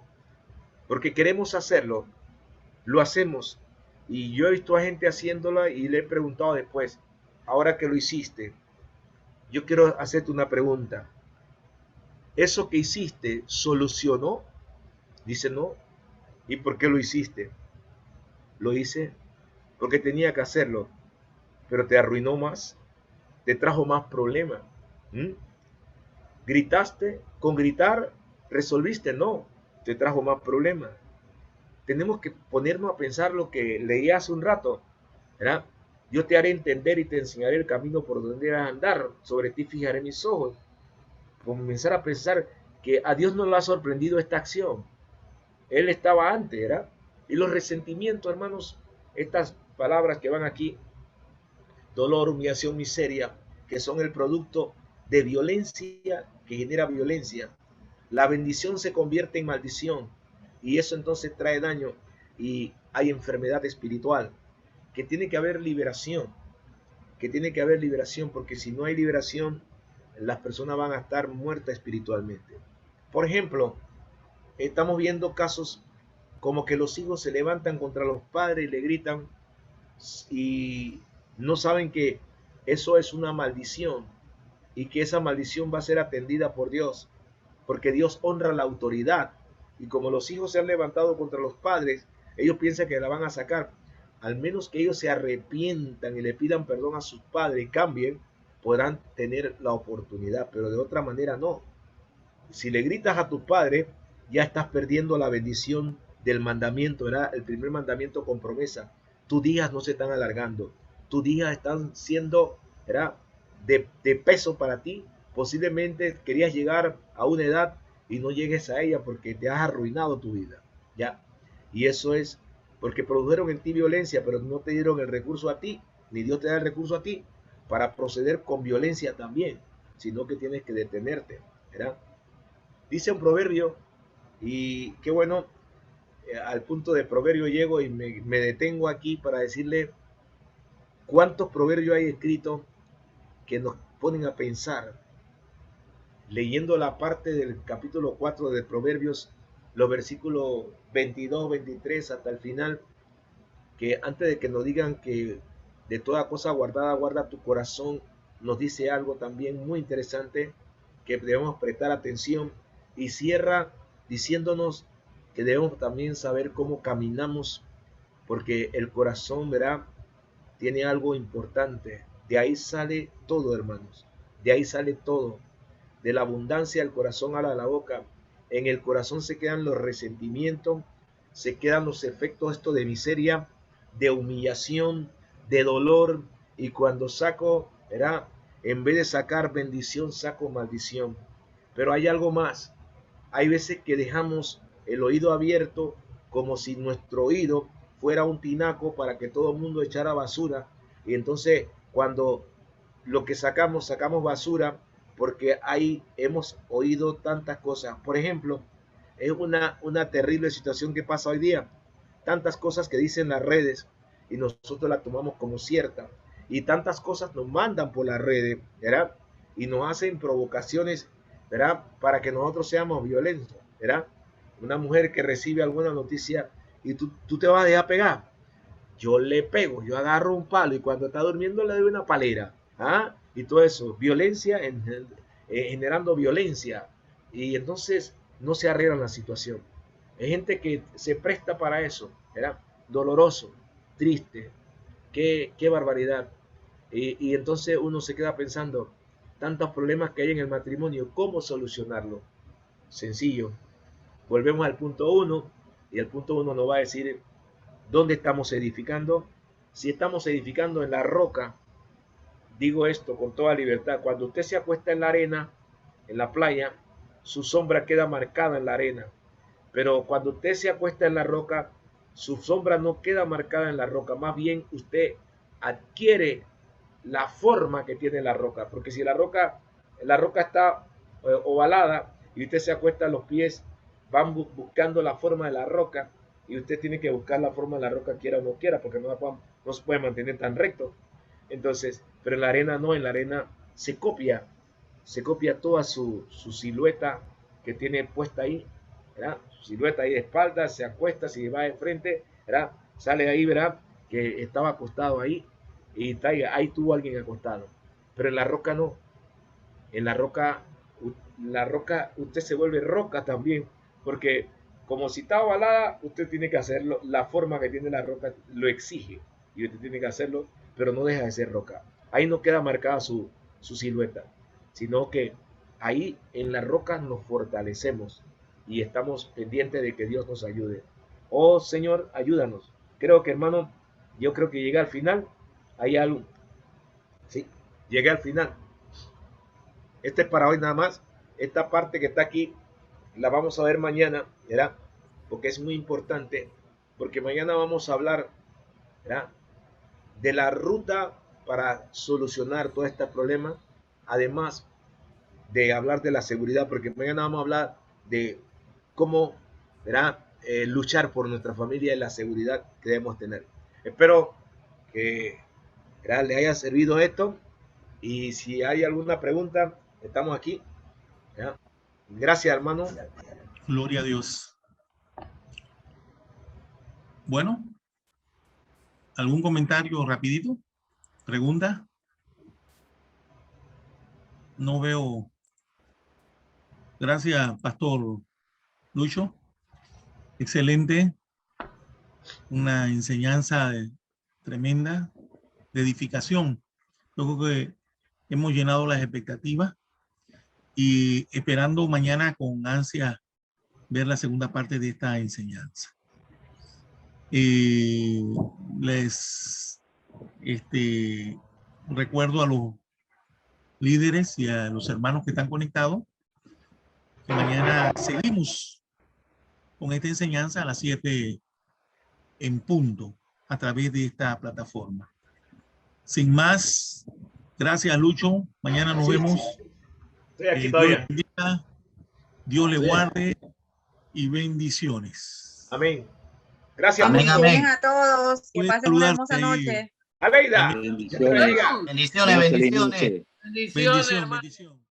porque queremos hacerlo, lo hacemos, y yo he visto a gente haciéndola y le he preguntado después, ahora que lo hiciste, yo quiero hacerte una pregunta. ¿Eso que hiciste solucionó? Dice no. ¿Y por qué lo hiciste? Lo hice porque tenía que hacerlo, pero te arruinó más, te trajo más problemas. ¿Gritaste? ¿Con gritar resolviste? No, te trajo más problemas. Tenemos que ponernos a pensar lo que leí hace un rato, ¿verdad? Yo te haré entender y te enseñaré el camino por donde debes andar, sobre ti fijaré mis ojos. Comenzar a pensar que a Dios no le ha sorprendido esta acción. Él estaba antes, ¿verdad? Y los resentimientos, hermanos, estas palabras que van aquí, dolor, humillación, miseria, que son el producto de violencia que genera violencia. La bendición se convierte en maldición y eso entonces trae daño y hay enfermedad espiritual, que tiene que haber liberación, porque si no hay liberación, las personas van a estar muertas espiritualmente. Por ejemplo, estamos viendo casos como que los hijos se levantan contra los padres y le gritan y no saben que eso es una maldición y que esa maldición va a ser atendida por Dios, porque Dios honra la autoridad. Y como los hijos se han levantado contra los padres, ellos piensan que la van a sacar. Al menos que ellos se arrepientan y le pidan perdón a sus padres y cambien, podrán tener la oportunidad, pero de otra manera no. Si le gritas a tu padre, ya estás perdiendo la bendición del mandamiento, ¿verdad? El primer mandamiento con promesa. Tus días no se están alargando, tus días están siendo, ¿verdad? De peso para ti. Posiblemente querías llegar a una edad y no llegues a ella porque te has arruinado tu vida, ¿ya? Y eso es porque produjeron en ti violencia, pero no te dieron el recurso a ti, ni Dios te da el recurso a ti para proceder con violencia también, sino que tienes que detenerte, ¿verdad? Dice un proverbio, y qué bueno, al punto de proverbio llego y me detengo aquí para decirle cuántos proverbios hay escritos que nos ponen a pensar. Leyendo la parte del capítulo 4 de Proverbios, los versículos 22, 23 hasta el final, que antes de que nos digan que de toda cosa guardada guarda tu corazón, nos dice algo también muy interesante que debemos prestar atención, y cierra diciéndonos que debemos también saber cómo caminamos, porque el corazón, verá, tiene algo importante. De ahí sale todo, hermanos. De ahí sale todo. De la abundancia del corazón habla la boca. En el corazón se quedan los resentimientos, se quedan los efectos esto de miseria, de humillación, de dolor. Y cuando saco, verá, en vez de sacar bendición, saco maldición. Pero hay algo más. Hay veces que dejamos el oído abierto como si nuestro oído fuera un tinaco para que todo el mundo echara basura. Y entonces cuando lo que sacamos basura porque ahí hemos oído tantas cosas. Por ejemplo, es una terrible situación que pasa hoy día. Tantas cosas que dicen las redes y nosotros las tomamos como cierta. Y tantas cosas nos mandan por las redes, ¿verdad? Y nos hacen provocaciones, ¿verdad? Para que nosotros seamos violentos, ¿verdad? Una mujer que recibe alguna noticia y tú te vas a dejar pegar. Yo le pego, yo agarro un palo y cuando está durmiendo le doy una palera. ¿Ah? Y todo eso, violencia, generando violencia. Y entonces no se arregla la situación. Hay gente que se presta para eso, ¿verdad? Doloroso, triste, qué barbaridad. Y entonces uno se queda pensando, tantos problemas que hay en el matrimonio, ¿cómo solucionarlo? Sencillo. Volvemos al punto 1 y el punto 1 nos va a decir dónde estamos edificando. Si estamos edificando en la roca, digo esto con toda libertad, cuando usted se acuesta en la arena, en la playa, su sombra queda marcada en la arena. Pero cuando usted se acuesta en la roca, su sombra no queda marcada en la roca, más bien usted adquiere la forma que tiene la roca, porque si la roca está ovalada y usted se acuesta, los pies van buscando la forma de la roca y usted tiene que buscar la forma de la roca quiera o no quiera, porque no se puede mantener tan recto. Entonces, pero en la arena no, en la arena se copia toda su silueta que tiene puesta ahí, ¿verdad? Su silueta ahí de espalda, se acuesta, si va de frente, ¿verdad? Sale ahí, ¿verdad? Que estaba acostado ahí y está ahí tuvo alguien acostado. Pero en la roca no. En la roca usted se vuelve roca también, porque como si está ovalada, usted tiene que hacerlo, la forma que tiene la roca lo exige y usted tiene que hacerlo, pero no deja de ser roca. Ahí no queda marcada su silueta, sino que ahí en la roca nos fortalecemos y estamos pendientes de que Dios nos ayude. Oh Señor, ayúdanos. Creo que, hermano, yo creo que llegué al final. Hay algo. Sí, llegué al final. Este es para hoy nada más. Esta parte que está aquí la vamos a ver mañana, ¿verdad? Porque es muy importante, porque mañana vamos a hablar, ¿verdad?, de la ruta para solucionar todo este problema, además de hablar de la seguridad, porque mañana vamos a hablar de cómo, ¿verdad?, luchar por nuestra familia y la seguridad que debemos tener. Espero que, ¿verdad?, le haya servido esto y si hay alguna pregunta, estamos aquí, ¿verdad? Gracias, hermano. Gloria a Dios. Bueno, ¿algún comentario rapidito? ¿Pregunta? No veo. Gracias, Pastor Lucho. Excelente. Una enseñanza tremenda de edificación. Yo creo que hemos llenado las expectativas y esperando mañana con ansia ver la segunda parte de esta enseñanza. Les recuerdo a los líderes y a los hermanos que están conectados que mañana seguimos con esta enseñanza a las 7 en punto a través de esta plataforma. Sin más, gracias, Lucho. Mañana nos vemos. Estoy aquí Dios todavía. le bendiga, Dios le guarde y bendiciones. Amén. Gracias. Amén, Bendiciones amén. a todos. Que Puede pasen una saludarte hermosa ahí. noche. Aleida. Amén. Dios te bendiga. Bendiciones, bendiciones. Bendición, bendición.